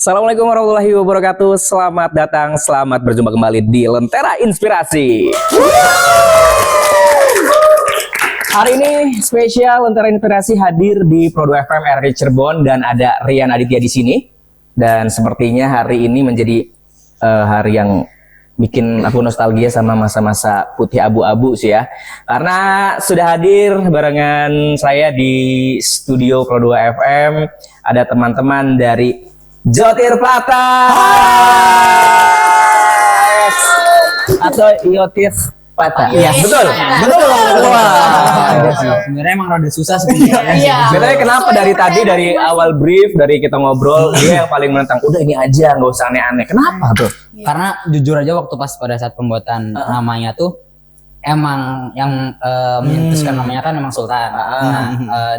Assalamualaikum warahmatullahi wabarakatuh. Selamat datang, selamat berjumpa kembali di Lentera Inspirasi. Hari ini spesial Lentera Inspirasi hadir di Pro 2 FM RRI Cirebon dan ada Rian Aditya di sini. Dan sepertinya hari ini menjadi hari yang bikin aku nostalgia sama masa-masa putih abu-abu sih ya. Karena sudah hadir barengan saya di studio Pro 2 FM ada teman-teman dari Jotir Patah atau Yotir Patah. Iya, betul. Betul. Sebenarnya emang rada susah sebenarnya. Sebenarnya kenapa dari tadi dari awal brief dari kita ngobrol dia yang paling menentang. Udah ini aja, nggak usah aneh-aneh. Kenapa tuh? Karena jujur aja waktu pas pada saat pembuatan namanya tuh emang yang menyentuhkan namanya kan emang Sultan.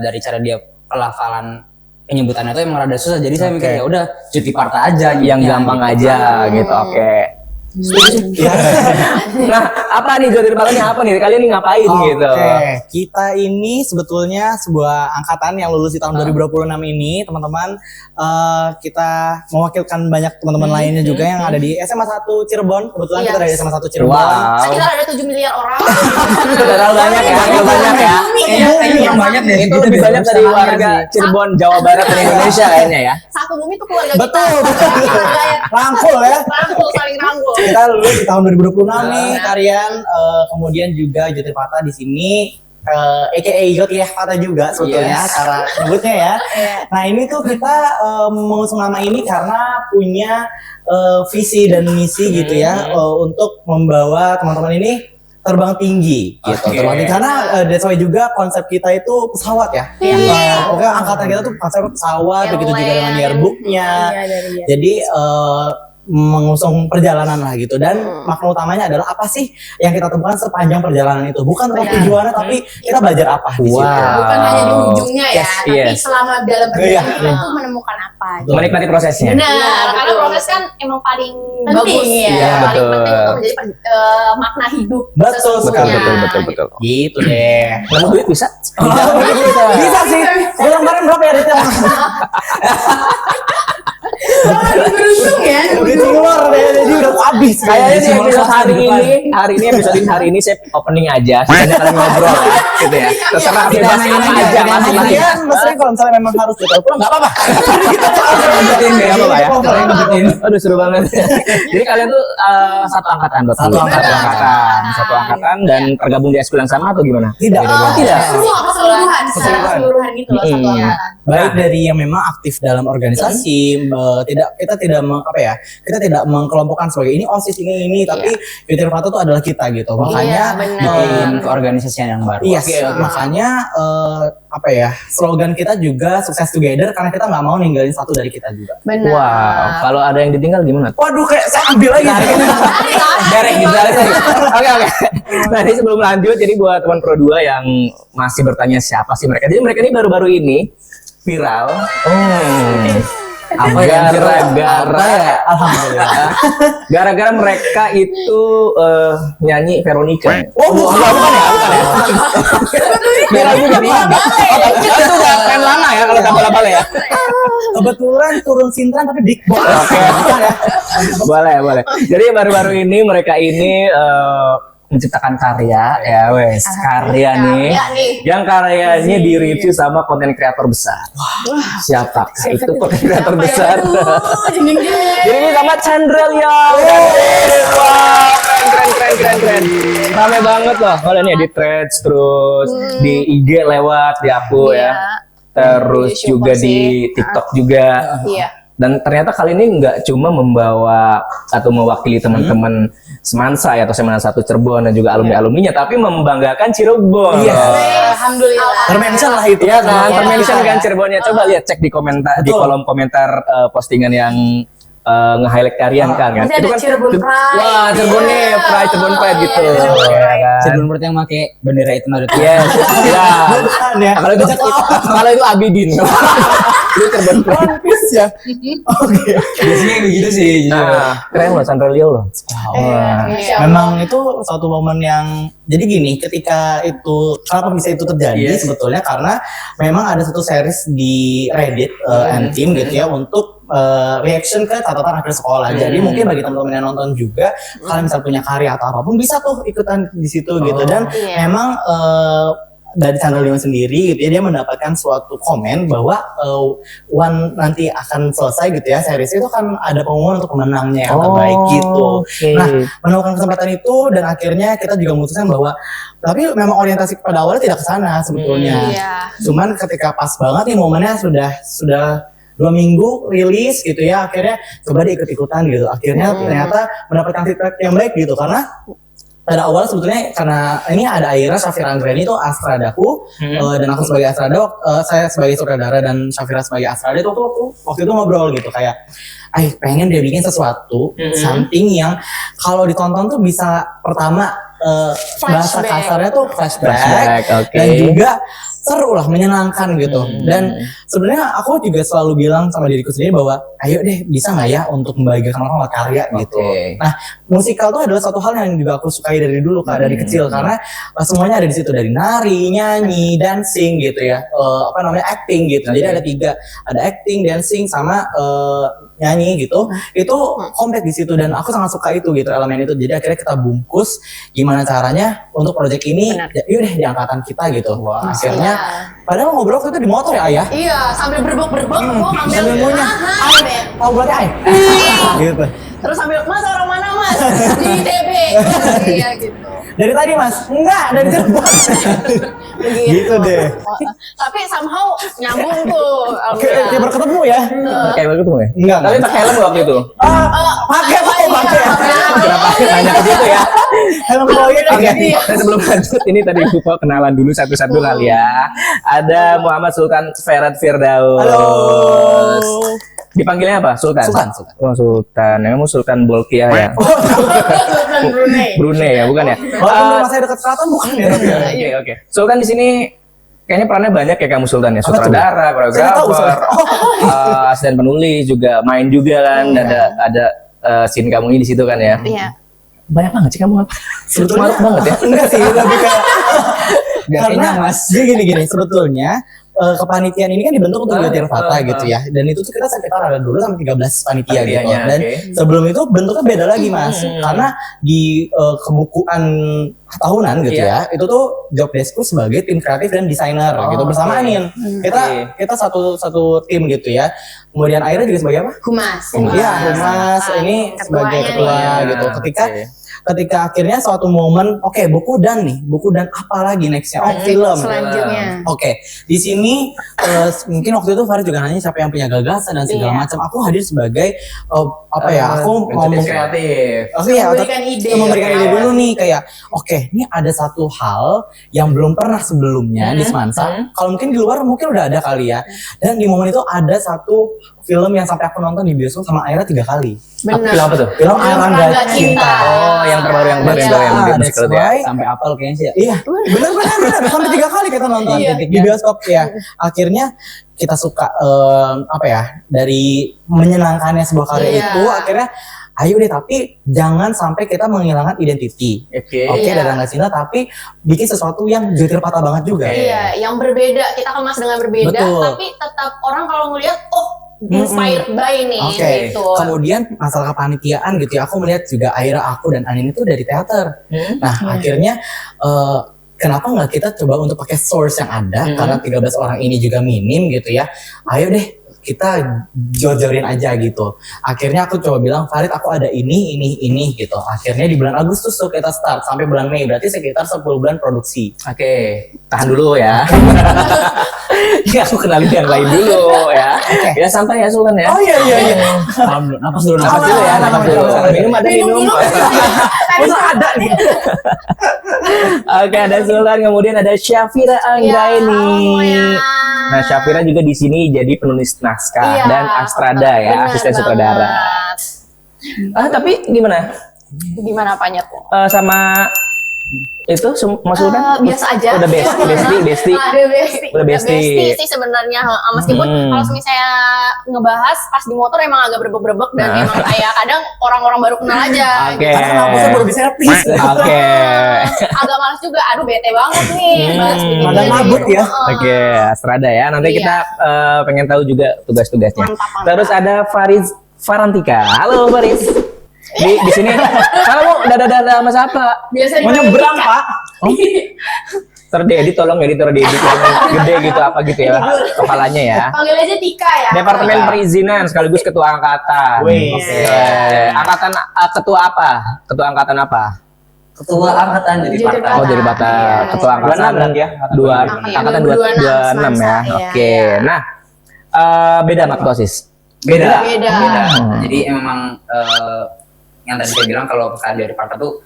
Dari cara dia pelafalan penyebutannya tuh emang rada susah. Jadi saya mikir ya udah Cuti Parta aja yang gampang aja gitu. Oke. Nah, apa nih Jotir Patahnya apa nih? Kalian ini ngapain gitu? Oke, kita ini sebetulnya sebuah angkatan yang lulus di tahun 2026 ini, teman-teman. Kita mewakilkan banyak teman-teman lainnya juga yang ada di SMA 1 Cirebon. Kebetulan kita dari SMA 1 Cirebon. Wow. Sekitar ada 7 miliar orang. Terlalu banyak ya, terlalu banyak ya. Kayaknya banyak deh. Itu lebih banyak dari warga Cirebon, Jawa Barat dan Indonesia kayaknya ya. Satu bumi itu keluarga Betul, kita. betul. Rangkul ya. Rangkul, saling rangkul. Kita lulus di tahun 2026 nih, Karian. Kemudian juga Jotir Patah di sini. AKA Jotir Patah juga sebetulnya cara nyebutnya ya. Nah ini tuh kita mengusung nama ini karena punya visi dan misi gitu ya, untuk membawa teman-teman ini terbang tinggi gitu. Terbang tinggi karena that's why juga konsep kita itu pesawat ya. Pokoknya angkatan kita tuh konsep pesawat, begitu juga dengan yearbooknya. Jadi mengusung perjalanan lah gitu, dan makna utamanya adalah apa sih yang kita temukan sepanjang perjalanan itu, bukan tentang tujuannya tapi kita belajar apa di situ. Bukan hanya di ujungnya ya, tapi selama dalam perjalanan kita tuh menemukan apa gitu. Menikmati prosesnya. Benar, karena proses kan emang paling bagus ya, Iya, paling betul. penting untuk menjadi makna hidup. Betul sekali. Betul. Gitu deh. Nemu duit bisa? Bisa sih. Bulan kemarin berapa ya duitnya? Beruntung ya. Udah keluar deh, jadi udah habis. Kayaknya di episode episode hari ini saya opening aja, sisanya kalian ngobrol ya, gitu ya. Terserah bebas aja masing-masing. Maksudnya kalau misalnya memang harus dibawa pulang nggak apa-apa. Lanjutin nggak apa-apa ya. Aduh seru banget. Jadi kalian tuh satu angkatan betul. Satu angkatan dan tergabung di eskul yang sama atau gimana? Tidak. Semua keseluruhan, secara keseluruhan gitu loh, satu angkatan. Baik dari yang memang aktif dalam organisasi, kita tidak mengkelompokkan sebagai ini OSIS ini tapi Jotir Patah itu adalah kita gitu. Makanya bikin keorganisasian yang baru. Iya, makanya slogan kita juga sukses together karena kita nggak mau ninggalin satu dari kita juga. Benar. Wow, kalau ada yang ditinggal gimana? Waduh, kayak saya ambil lagi. Derek gitu lagi. Oke. Nah, ini sebelum lanjut, jadi buat teman Pro 2 yang masih bertanya siapa sih mereka. Jadi mereka ini baru-baru ini viral. Apa yang gara-gara alhamdulillah. Gara-gara mereka itu nyanyi Veronica. Bukan ya. Viral juga. Itu udah tren lama ya kalau tambah ya. Kebetulan turun sintran tapi big boss. Oke. Boleh. Jadi baru-baru ini mereka ini menciptakan karya ya karya nih yang karyanya direview sama konten kreator besar. Siapa itu konten kreator besar? Jadi ini sama Chandra Leo. Wow, keren. Rame banget loh. Kalian ya di threads terus di IG lewat di aku ya. Terus juga di TikTok juga. Dan ternyata kali ini nggak cuma membawa atau mewakili teman-teman Semansa ya, atau Semansa 1 Cirebon dan juga alumni-alumninya, tapi membanggakan Cirebon. Alhamdulillah. Termention lah itu ya kan, termention kan Cirebonnya. Coba lihat cek di komentar di kolom komentar postingan yang nge-highlight Karian kan. Itu kan Cirebon Pride. Wah, Cirebon Pride gitu. Cirebon Pride yang pakai bendera itu ada. Yes. Ya. Kalau itu Abidin. Itu Cirebon Pride. ya. Oke. Biasanya kayak gitu sih. Keren loh Chandra Leo loh. Memang itu suatu momen yang jadi gini, ketika itu kenapa bisa itu terjadi sebetulnya karena memang ada satu series di Reddit Antim gitu ya untuk reaction ke catatan akhir sekolah. Jadi mungkin bagi teman-teman yang nonton juga, kalian misal punya karya atau apapun bisa tuh ikutan di situ gitu. Dan memang dari channel Lima sendiri gitu ya, dia mendapatkan suatu komen bahwa One nanti akan selesai gitu ya series itu kan ada pengumuman untuk pemenangnya yang terbaik gitu. Nah, menemukan kesempatan itu dan akhirnya kita juga memutuskan bahwa tapi memang orientasi pada awalnya tidak ke sana sebetulnya. Cuman ketika pas banget nih momennya sudah 2 minggu rilis gitu ya, akhirnya coba deh ikut-ikutan gitu. Akhirnya ternyata mendapatkan feedback yang baik gitu karena pada awal sebetulnya karena ini ada Aira, Syafira Anggreni itu Astradaku dan aku sebagai Astrada, saya sebagai sutradara dan Syafira sebagai Astrada itu waktu itu ngobrol gitu kayak pengen dia bikin sesuatu something yang kalau ditonton tuh bisa pertama bahasa kasarnya tuh flashback dan juga seru lah, menyenangkan gitu. Dan sebenarnya aku juga selalu bilang sama diriku sendiri bahwa ayo deh bisa nggak ya untuk membagikan orang sama karya gitu. Nah, musikal tuh adalah satu hal yang juga aku sukai dari dulu dari kecil karena semuanya ada di situ, dari nari, nyanyi, dancing gitu ya, acting gitu. Jadi ada 3, ada acting, dancing sama nyanyi gitu. Itu komplit di situ dan aku sangat suka itu gitu, elemen itu. Jadi akhirnya kita bungkus gimana caranya untuk project ini yuk deh di angkatan kita gitu. Akhirnya padahal ngobrol itu di motor ya Ayah? Iya, sambil berbek-berbek sambil ngunyah tahu berarti Ayah? Gitu. Terus sambil mas orang mana mas? Di ITB. Iya gitu. Dari tadi mas? Enggak, dari Cirebon. Gitu deh. Tapi somehow nyambung tuh. Kayak baru ketemu ya? Kayak baru ketemu ya? Enggak. Tapi pakai helm waktu itu? Pakai. Kenapa nanya ke situ ya? Helm proyek. Oke, sebelum lanjut ini tadi lupa kenalan dulu satu-satu kali ya. Ada Muhammad Sultan Ferhat Firdaus. Halo. Dipanggilnya apa? Sultan? Sultan. Oh, Sultan. Emang Sultan Bolkiah ya? Sultan Brunei. Brunei ya, bukan ya? Walaupun rumah saya dekat selatan bukan ya? Oke. Sultan di sini kayaknya perannya banyak ya kamu Sultan ya, sutradara, koreografer, asisten penulis juga, main juga kan, ada scene kamu ini di situ kan ya? Iya. Banyak banget sih kamu apa? Sebetulnya Maruk banget ya? Enggak sih, lebih kayak Biasanya mas. Jadi gini, sebetulnya kepanitiaan ini kan dibentuk untuk Yotir Fata gitu ya. Dan itu tuh kita sekitar ada dulu sampai 13 panitia gitu. Dan sebelum itu bentuknya beda lagi mas. Karena di kebukuan tahunan gitu ya, itu tuh job deskku sebagai tim kreatif dan desainer gitu bersama Anin. Kita satu tim gitu ya. Kemudian Aira juga sebagai apa? Humas. Iya, Humas ini sebagai ketua gitu. Ketika akhirnya suatu momen, oke, buku dan apa lagi nextnya? Film selanjutnya. Oke, di sini mungkin waktu itu Farid juga nanya siapa yang punya gagasan dan segala macam. Aku hadir sebagai aku mau kreatif. Memberikan ide dulu nih kayak, oke, ini ada satu hal yang belum pernah sebelumnya di Semansa. Kalau mungkin di luar mungkin udah ada kali ya. Dan di momen itu ada satu film yang sampai aku nonton di bioskop sama Aira 3 kali. Benar. Film apa tuh? Film Arangga Cinta. Oh, yang terbaru yang musical ya. Sampai apel kayaknya sih. Iya, benar. Sampai 3 kali kita nonton di bioskop ya. Akhirnya kita suka dari menyenangkannya sebuah karya itu, akhirnya ayo deh, tapi jangan sampai kita menghilangkan identiti. Oke, dari Arangga Cinta, tapi bikin sesuatu yang Yotir Fata banget juga. Iya, yang berbeda. Kita kemas dengan berbeda, tapi tetap orang kalau ngelihat, inspired by nih. Gitu. Kemudian masalah kepanitiaan gitu ya, aku melihat juga Aira, aku dan Anin itu dari teater. Nah, akhirnya kenapa nggak kita coba untuk pakai source yang ada, karena 13 orang ini juga minim gitu ya. Ayo deh kita jojorin aja gitu. Akhirnya aku coba bilang, Farid aku ada ini gitu. Akhirnya di bulan Agustus tuh kita start sampai bulan Mei, berarti sekitar 10 bulan produksi. Oke, tahan dulu ya. Ya aku kenalin yang lain dulu ya. Ya santai ya Sultan ya. Oh iya. Napas dulu ya, napas dulu. Minum ada minum. Ada nih. Oke, ada Sultan, kemudian ada Syafira Anggraeni. Nah, Syafira juga di sini jadi penulis naskah dan Astrada ya, asisten sutradara. Tapi gimana? Gimana apanya tuh? Sama Itu maksudnya biasa aja. Udah besti. Udah besti sih sebenarnya. Meskipun kalau misalnya ngebahas pas di motor emang agak berebek-berebek dan emang kayak kadang orang-orang baru kenal aja. Oke. Karena kampusnya baru bisa servis. Oke. Agak malas juga. Aduh bete banget nih. bahas begini. Ada mabut ya. Oke, Astrada ya. Nanti Iya. kita pengen tahu juga tugas-tugasnya. Mantap. Terus ada Faris Farantika. Halo Faris. Di sini. Kamu dadah sama siapa? Biasa Mau nyebrang, Pak. Terdedi, tolong editor di gede gitu apa gitu ya kepalanya ya. Panggil aja Tika ya. Departemen Perizinan sekaligus ketua angkatan. Wih. Oke. Angkatan ketua apa? Ketua angkatan apa? Ketua angkatan jadi Jadi partai. Oh jadi Bata. Iya. Ketua angkatan 26 berarti ya? angkatan 26 26 ya. Semansa, iya, Oke. iya. Nah, beda sama ketua Beda. Beda. Jadi memang yang tadi saya bilang kalau misalnya dari partai tuh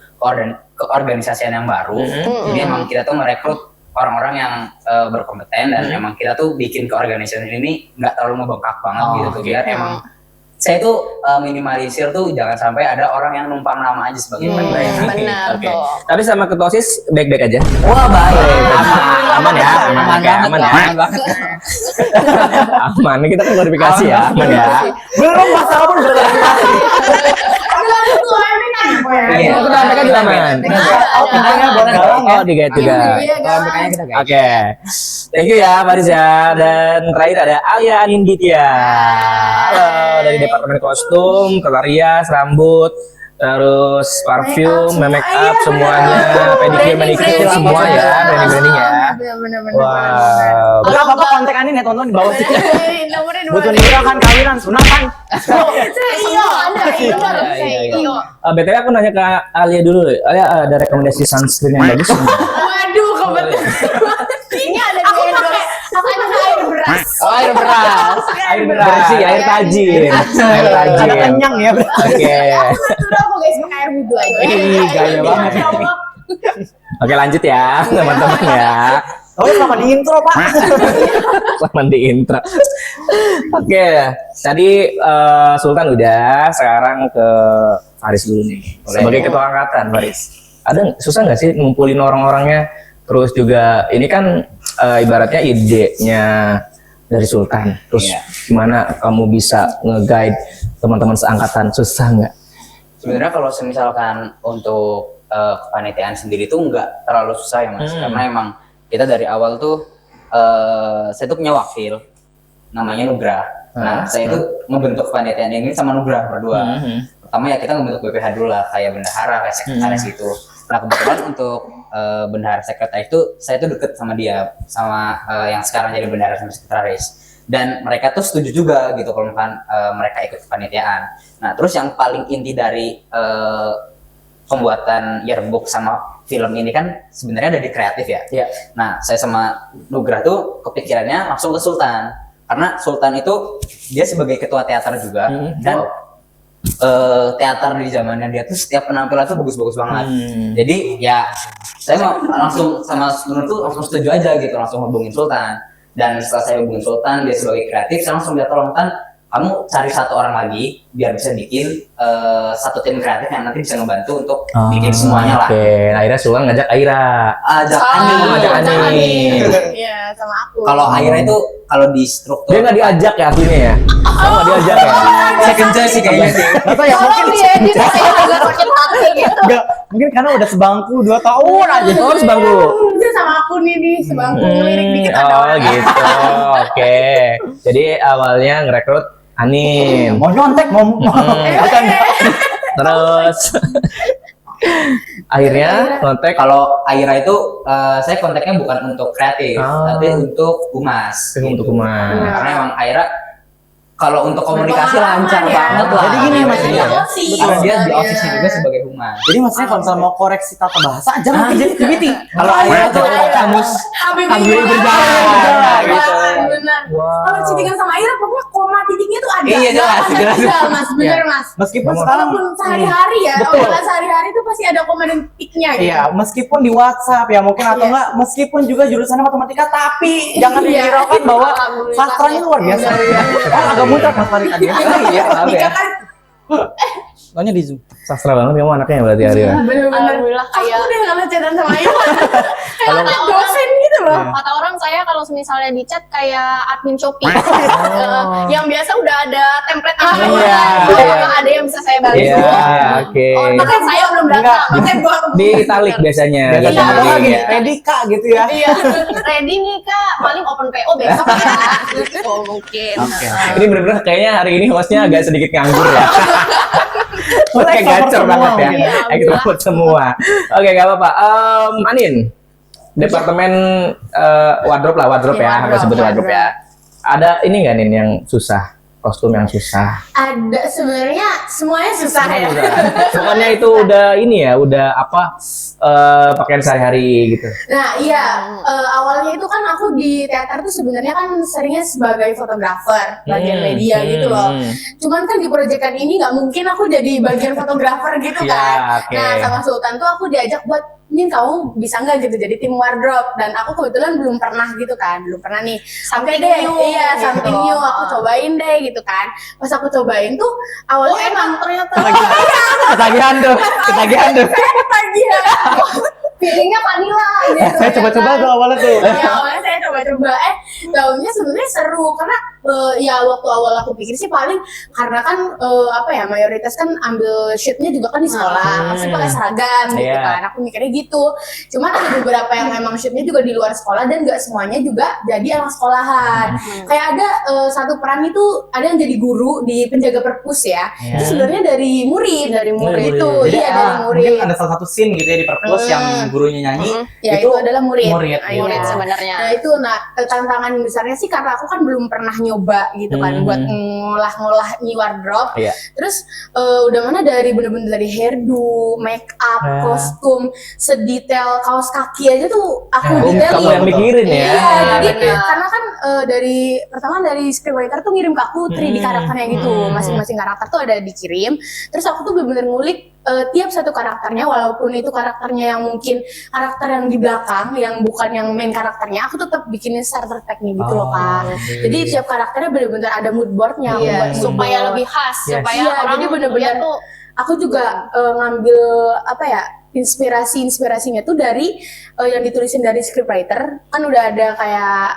keorganisasian yang baru. Jadi emang kita tuh merekrut orang-orang yang berkompeten dan emang kita tuh bikin keorganisasian ini nggak terlalu membengkak banget gitu tuh biar emang saya tuh minimalisir tuh jangan sampai ada orang yang numpang nama aja sebagai pembaik. Benar Oke. tuh. Tapi sama ketua OSIS baik-baik aja. Wah baik. Aman ya. Aman Oke, aman ya. banget. Aman. Ini kita kan klarifikasi ya. Aman ya. Belum masalah pun berklarifikasi. Iya. Ketua MPK juga aman. Oh, pintunya buat galang ya. Oh, digait juga. Iya, Kalau makanya kita kayak Oke. Thank you ya Faris ya. Dan terakhir ada Alia Aninditya. Halo, dari Departemen Kostum, Kelarias, Rambut, terus parfum, make up semuanya, pedicure, manicure semua ya, branding ya. Bener-bener. Wow. Enggak apa-apa kontak Anin ya teman-teman di bawah sini. Nomornya Butuh nikahan, kawinan, sunatan. Iya, ada. Iya. BTW aku nanya ke Alia dulu. Alia ada rekomendasi sunscreen yang bagus? Waduh, kebetulan. Ini ada di endorse. Ada air beras. Oh, air beras. Air bersih, air tajin. Air Ada tajin. kenyang ya. Oke. Sudah aku guys pakai air wudhu aja. Ih, gaya banget. Ya Allah. Oke, lanjut ya, teman-teman ya. Oh, sama di intro, Pak. Selamat di intro. Oke, tadi Sultan udah, sekarang ke Faris dulu nih. Sebagai ketua angkatan, Faris. Susah nggak sih ngumpulin orang-orangnya? Terus juga ini kan ibaratnya idenya dari Sultan. Terus gimana kamu bisa nge-guide teman-teman seangkatan? Susah nggak? Sebenarnya kalau misalkan untuk kepanitiaan sendiri tuh nggak terlalu susah ya mas, karena emang kita dari awal tuh saya tuh punya wakil namanya Nugrah. Nah saya tuh membentuk kepanitiaan ini sama Nugrah berdua. Pertama ya kita membentuk BPH dulu lah, kayak bendahara, kayak sekretaris gitu. Nah kebetulan untuk bendahara sekretaris itu saya tuh deket sama dia, sama yang sekarang jadi bendahara sama sekretaris. Dan mereka tuh setuju juga gitu kalau misalkan mereka ikut kepanitiaan. Nah terus yang paling inti dari pembuatan yearbook sama film ini kan sebenarnya dari kreatif ya. Iya. Nah saya sama Nugrah tuh kepikirannya langsung ke Sultan, karena Sultan itu dia sebagai ketua teater juga dan teater di zamannya dia tuh setiap penampilan tuh bagus-bagus banget. Jadi ya saya langsung sama Nur tuh langsung setuju aja gitu, langsung hubungin Sultan. Dan setelah saya hubungin Sultan, dia sebagai kreatif, saya langsung dia tolong Tan, kamu cari satu orang lagi biar bisa bikin satu tim kreatif yang nanti bisa ngebantu untuk bikin semuanya lah. Oke, nah, akhirnya Sultan ngajak Aira. Ajak Ani. Iya, sama aku. Kalau Aira itu kalau di struktur Dia nggak diajak ya aslinya ya? Kamu nggak diajak ya? second choice sih kayaknya sih. Atau ya Tolong mungkin dia kayak agak sakit hati gitu. enggak, mungkin karena udah sebangku 2 tahun aja. Oh, harus bangku. Dia sama aku nih di sebangku ngelirik dikit ada Oh orang. gitu, oke. Jadi awalnya ngerekrut Anin. Mau nyontek, mau bukan. Terus akhirnya kontak Kalau Aira itu saya kontaknya bukan untuk kreatif, tapi untuk humas. untuk Kumas. Karena emang Aira kalau untuk komunikasi Berpengalaman lancar ya. banget lah. Jadi gini, Mas, Iya. ya. Karena dia di office juga sebagai humas. Jadi maksudnya kalau misalnya mau koreksi tata bahasa, jangan kerja di PPT. Kalau Aira tuh kamus Habibie berjalan, gitu. gitu. Benar. Kalau chattingan sama Aira pokoknya koma titiknya tuh ada. Iya, jelas, Nggak jelas. tinggal, Mas. Bener, Mas. Meskipun sekarang Walaupun sehari-hari ya, Betul. obrolan sehari-hari tuh pasti ada koma dan titiknya gitu. iya, meskipun di WhatsApp ya mungkin atau enggak, meskipun juga jurusannya matematika, tapi jangan Iya. dihiraukan bahwa Alhamdulillah. sastranya luar biasa. Iya. Agak muncrat Mas Farid tadi ya. Iya, maaf ya. Nikah kan Soalnya di Zoom. Sastra banget kamu anaknya berarti Arya. Bener-bener. Alhamdulillah kayak Aku udah nggak chatan sama Ayu. kata orang, Dosen gitu loh. kata orang saya kalau misalnya di chat kayak admin Shopee. Yang biasa udah ada template Iya, apakah ada yang bisa saya bantu? Iya, oke. Oh, bahkan saya belum datang. Pakai bot. Di italik biasanya. Biasanya Iya, ada lagi iya. ready Kak gitu ya. Iya, ready nih Kak, paling open PO besok ya. Oh, mungkin. Oke. Ini bener-bener kayaknya hari ini hostnya agak sedikit nganggur ya. Kayak Extrovert gacor semua banget ya. mungkin. Extrovert semua. Oke, gak apa-apa. Anin, departemen wardrobe lah, wardrobe Iya, ya, wardrobe, aku sebut wardrobe ya. Ada ini nggak Nin yang susah? Kostum yang susah? Ada sebenarnya semuanya susah ya. Bukannya itu udah ini ya, udah apa pakaian sehari-hari gitu? Nah iya, awalnya itu kan aku di teater tuh sebenarnya kan seringnya sebagai fotografer, bagian media gitu loh. Cuman kan di proyekan ini nggak mungkin aku jadi bagian fotografer gitu Iya, kan. oke. Nah sama Sultan tuh aku diajak buat, Nin kamu bisa nggak gitu jadi tim wardrobe, dan aku kebetulan belum pernah gitu kan, belum pernah nih. Sampai deh, new, iya gitu. something new, aku cobain deh gitu kan. Pas aku cobain tuh awalnya emang ternyata Ketagihan tuh, ketagihan tuh. ketagihan. Feelingnya vanilla gitu. Saya coba-coba tuh awalnya tuh. Ya awalnya saya coba-coba, tahunya sebenarnya seru karena ya waktu awal aku pikir sih paling karena kan apa ya mayoritas kan ambil shootnya juga kan di sekolah, pasti pakai seragam gitu Iya. kan. Aku mikirnya gitu. Cuman ada beberapa yang memang shootnya juga di luar sekolah dan nggak semuanya juga jadi anak sekolahan. Kayak ada satu peran itu ada yang jadi guru di penjaga perpus ya. Iya. Itu sebenarnya dari murid itu. Jadi, Iya dari murid. mungkin ada salah satu scene gitu ya di perpus yang gurunya nyanyi. Ya itu adalah murid. Murid. murid Iya. sebenarnya. Nah itu tantangan besarnya sih karena aku kan belum pernah nyoba gitu kan buat ngolah-ngolah wardrobe. Iya. Terus udah mana dari bener-bener dari hairdo, make up, kostum, sedetail kaos kaki aja tuh aku detailin. Kamu yang mikirin ya? Iya, jadi benar. karena kan dari pertama dari scriptwriter tuh ngirim ke aku 3D karakternya gitu, masing-masing karakter tuh ada dikirim. Terus aku tuh bener-bener ngulik tiap satu karakternya, walaupun itu karakternya yang mungkin karakter yang di belakang, yang bukan yang main karakternya, aku tetap bikinin starter pack-nya gitu loh Kak. Jadi tiap karakternya bener-bener ada mood board-nya, aku Iya, buat mood supaya board. lebih khas, Yes. supaya Iya, orang jadi bener-bener lihat tuh aku juga ngambil apa ya inspirasinya tuh dari yang ditulisin dari scriptwriter, kan udah ada kayak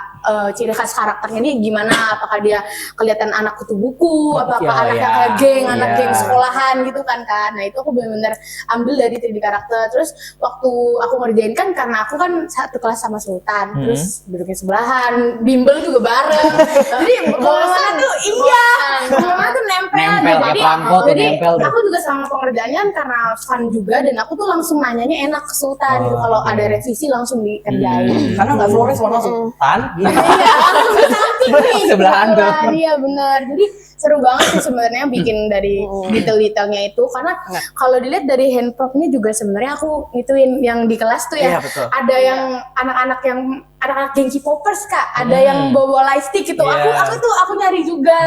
ciri khas karakternya nih gimana, apakah dia kelihatan anak kutu buku, apakah Iya, anaknya iya. kayak geng, anak Iya. geng sekolahan gitu kan. Nah itu aku benar-benar ambil dari 3D karakter. Terus waktu aku ngerjain kan karena aku kan satu kelas sama Sultan, terus duduknya sebelahan, bimbel juga bareng. Jadi kemana tuh iya, kemana tuh nempel. Nempel, Jadi, kayak perangko tuh jadi nempel tuh. aku juga sama pengerjaannya karena fun juga, dan aku tuh langsung nanyanya enak ke Sultan gitu. Kalau ada revisi langsung dikerjain. Karena nggak Flores sama Sultan. Iya, langsung ke samping nih. Sebelahan tuh. Iya benar. Jadi seru banget sih sebenarnya bikin dari detail-detailnya itu, karena kalau dilihat dari handprop-nya juga sebenarnya aku ituin yang di kelas tuh ya. Iya, betul. Ada yang anak-anak yang anak-anak geng K-popers Kak, ada yang bawa lightstick gitu. Iya. Aku nyari juga.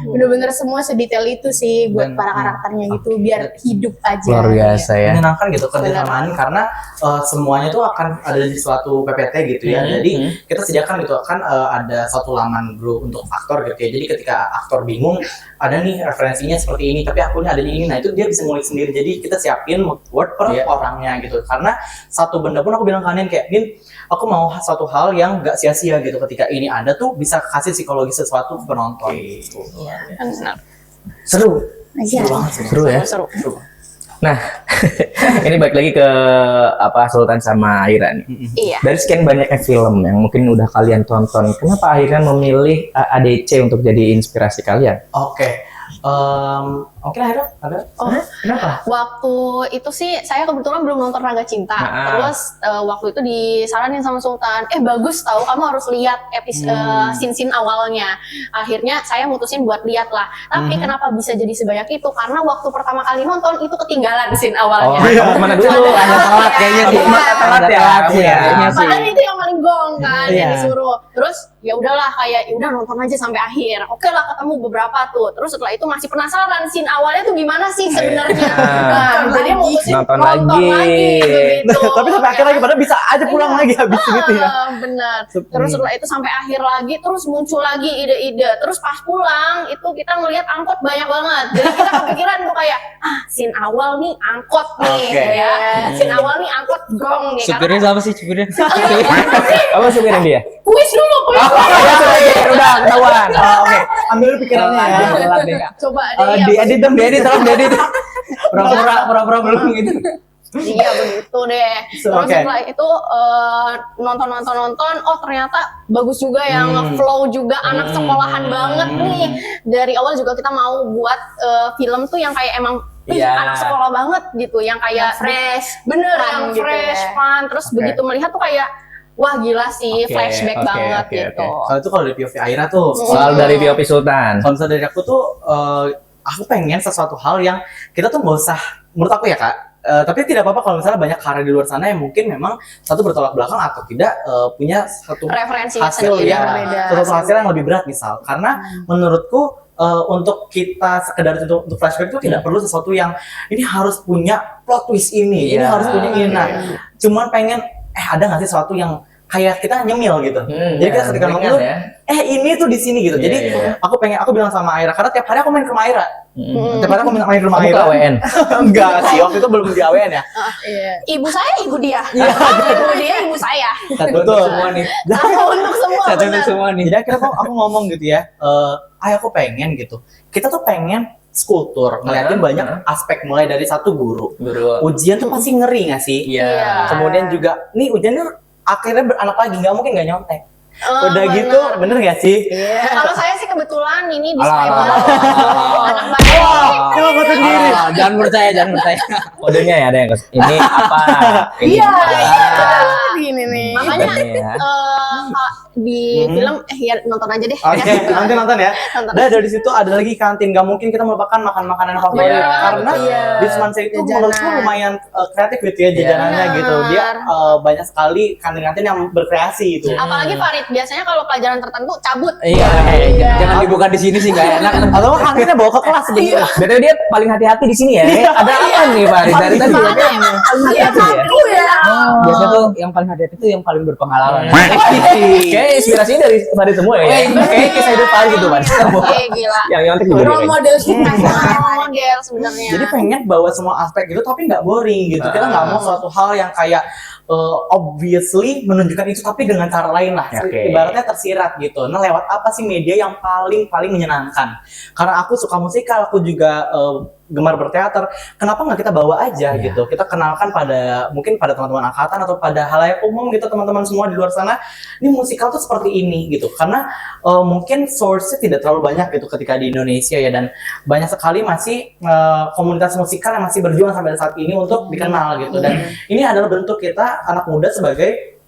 Bener-bener semua sedetail itu sih buat para karakternya gitu biar hidup aja. Luar biasa ya. Menyenangkan gitu kerjasamaan karena semuanya tuh akan ada di suatu PPT gitu ya. Jadi kita sediakan gitu kan ada suatu laman bro untuk aktor gitu ya. Jadi ketika aktor bingung ada nih referensinya seperti ini tapi akunnya ada di ini, nah itu dia bisa ngulik sendiri. Jadi kita siapin word per orangnya gitu. Karena satu benda pun aku bilang ke Anin kayak, Nin, aku mau satu hal yang gak sia-sia gitu, ketika ini ada tuh bisa kasih psikologi sesuatu ke penonton gitu. benar. Seru. Iya. Seru banget sih. Seru ya. Seru. Nah, ini balik lagi ke apa Sultan sama Aira nih. Iya. Dari sekian banyaknya film yang mungkin udah kalian tonton, kenapa akhirnya memilih ADC untuk jadi inspirasi kalian? Oke. Oke lah, ada. Oh, Kenapa? waktu itu sih saya kebetulan belum nonton Raga Cinta. Terus waktu itu disaranin sama Sultan, bagus tahu kamu harus lihat scene-scene awalnya. Akhirnya saya mutusin buat lihat lah. Tapi kenapa bisa jadi sebanyak itu? Karena waktu pertama kali nonton itu ketinggalan scene awalnya. Kamu kemana dulu? Ada telat kayaknya sih. Telat ya? Ada telat Kamu ya. ya? Kayaknya sih. Padahal itu yang paling gong kan yang Iya. disuruh. Terus ya udahlah kayak ya udah nonton aja sampai akhir. Oke lah ketemu beberapa tuh. Terus setelah itu masih penasaran scene awalnya tuh gimana sih sebenarnya. Nah, jadi mutusin Nonton nonton lagi. lagi begitu. Tapi sampai akhir lagi padahal bisa aja pulang lagi habis gitu ya. Bener. Terus setelah itu sampai akhir lagi, terus muncul lagi ide-ide. Terus pas pulang itu kita ngelihat angkot banyak banget. Jadi kita kepikiran tuh kayak scene awal nih angkot nih, Oke. ya. Scene awal nih angkot gong nih. Supirnya siapa sih supirnya? Apa supirin dia? Kuis dulu, kuis. Udah ketahuan. Oke, ambil dulu pikirannya ya. Coba Diedit dong, diedit tolong diedit. Pura-pura belum gitu. Iya begitu deh. Terus Oke. setelah itu nonton, oh ternyata bagus juga yang flow juga anak sekolahan banget nih. Dari awal juga kita mau buat film tuh yang kayak emang Iya. anak sekolah banget gitu, yang kayak fresh, bener fun yang gitu fresh, ya. fun. Terus Oke. begitu melihat tuh kayak wah gila sih, Oke, flashback oke, banget oke, gitu. Kalau itu kalau dari POV Aira tuh, Soal dari POV Sultan. kalau misalnya dari aku tuh, aku pengen sesuatu hal yang kita tuh nggak usah, menurut aku ya kak, tapi tidak apa-apa kalau misalnya banyak karya di luar sana yang mungkin memang satu bertolak belakang atau tidak punya satu Referensi hasil sendiri yang berbeda. sesuatu hasil yang lebih berat misal. Karena menurutku untuk kita sekedar untuk flashback itu tidak perlu sesuatu yang ini harus punya plot twist ini Iya. harus punya ini. Nah, cuman pengen ada nggak sih sesuatu yang kayak kita nyemil gitu. Jadi kita ketika ringan nonton ya. ini tuh di sini gitu. Iya, Jadi iya. aku bilang sama Aira karena tiap hari aku main ke rumah Aira. Tiap hari aku main ke rumah Kamu ke Aira. AWN. Enggak sih, waktu itu belum di AWN ya. Ibu saya, ibu dia. Ibu dia, ibu saya. Betul. Semua nih. Satu untuk semua. Satu bener. untuk semua nih. Jadi akhirnya aku ngomong gitu ya, aku pengen gitu. Kita tuh pengen skulptur, ngeliatin banyak aspek mulai dari satu guru. Ujian tuh pasti ngeri nggak sih? Iya. Kemudian juga, nih ujiannya akhirnya beranak lagi, nggak mungkin nggak nyontek. Oh, Udah bener. gitu, bener nggak sih? Kalau saya sih kebetulan ini Alah, disclaimer alah, alah. anak baik. Coba kata sendiri. Jangan percaya, jangan percaya. Kodenya ya ada yang ini apa? Ini Iya, apa? gini nih. Makanya Ini ya. di film ya nonton aja deh. Oke, nanti nonton ya. Nonton. Nah, dari situ ada lagi kantin. Gak mungkin kita melupakan makan makanan favorit Iya, karena betul. di Semansa itu Jajanan. menurutku lumayan kreatif gitu ya jajanannya Benar. gitu. Dia banyak sekali kantin-kantin yang berkreasi itu. Apalagi Farid biasanya kalau pelajaran tertentu cabut. Iya, jangan dibuka di sini sih nggak enak. Atau kantinnya bawa ke kelas sebenarnya. Betul dia paling hati-hati di sini ya. Ada apa nih Farid? Dari tadi ya. Paling hati-hati ya. Biasanya tuh yang paling hati-hati tuh yang paling berpengalaman. Kayak inspirasinya dari Farid semua ya. Kayak kisah hidup Farid gitu Farid. Oke, gila. Yang nyontek juga Role dia. model kita. Model sebenarnya. Jadi pengen bawa semua aspek gitu tapi nggak boring gitu. Kita nggak mau suatu hal yang kayak obviously menunjukkan itu tapi dengan cara lain lah. Oke. Ibaratnya tersirat gitu. Nah, lewat apa sih media yang paling menyenangkan? Karena aku suka musikal, aku juga gemar berteater. Kenapa nggak kita bawa aja gitu? Kita kenalkan mungkin pada teman-teman angkatan atau pada halayak umum gitu, teman-teman semua di luar sana. Ini musikal tuh seperti ini gitu. Karena mungkin source-nya tidak terlalu banyak gitu ketika di Indonesia ya, dan banyak sekali masih komunitas musikal yang masih berjuang sampai saat ini untuk dikenal gitu. Dan ini adalah bentuk kita anak muda sebagai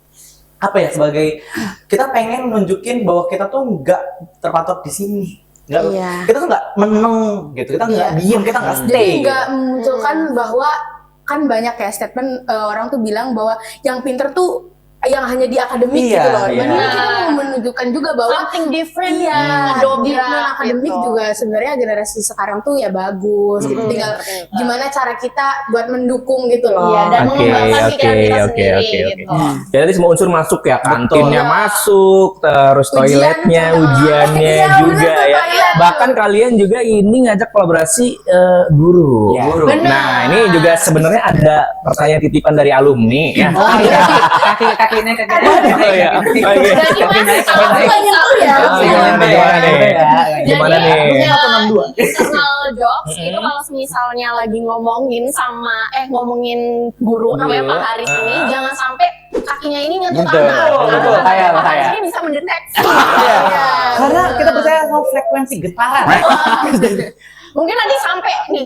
sebagai kita pengen nunjukin bahwa kita tuh nggak terpatok di sini. Nggak, Iya. kita tuh nggak meneng gitu, kita nggak diem, kita nggak stay. Jadi gitu. nggak memunculkan bahwa kan banyak ya statement orang tuh bilang bahwa yang pinter tuh yang hanya di akademik Iya, gitu loh. iya. Padahal kita mau menunjukkan juga bahwa something different iya, di dobrak non akademik gitu. juga sebenarnya generasi sekarang tuh ya bagus gitu. Tinggal gimana cara kita buat mendukung gitu loh. Iya, dan Oke, mengembangkan oke, pikiran kita oke, sendiri oke, oke. gitu. Jadi semua unsur masuk ya, kantinnya Betul. masuk, terus toiletnya, ujiannya Iya, juga bener tuh, ya. toilet. Bahkan kalian juga ini ngajak kolaborasi guru. Iya. Bener. Nah, ini juga sebenarnya ada pertanyaan titipan dari alumni ya. Kakinya Oh iya. Oke. Jadi Mas, kalau Aku nggak nyentuh ya. Gimana nih? Gimana Jadi, nih? internal jokes itu kalau misalnya lagi ngomongin guru namanya Pak Haris ini, jangan sampai kakinya ini nyentuh Betul, tanah. betul, Karena kayak, Pak Haris kayak. ini bisa mendeteksi. Iya. Karena kita percaya sama frekuensi getaran. Mungkin nanti sampai nih.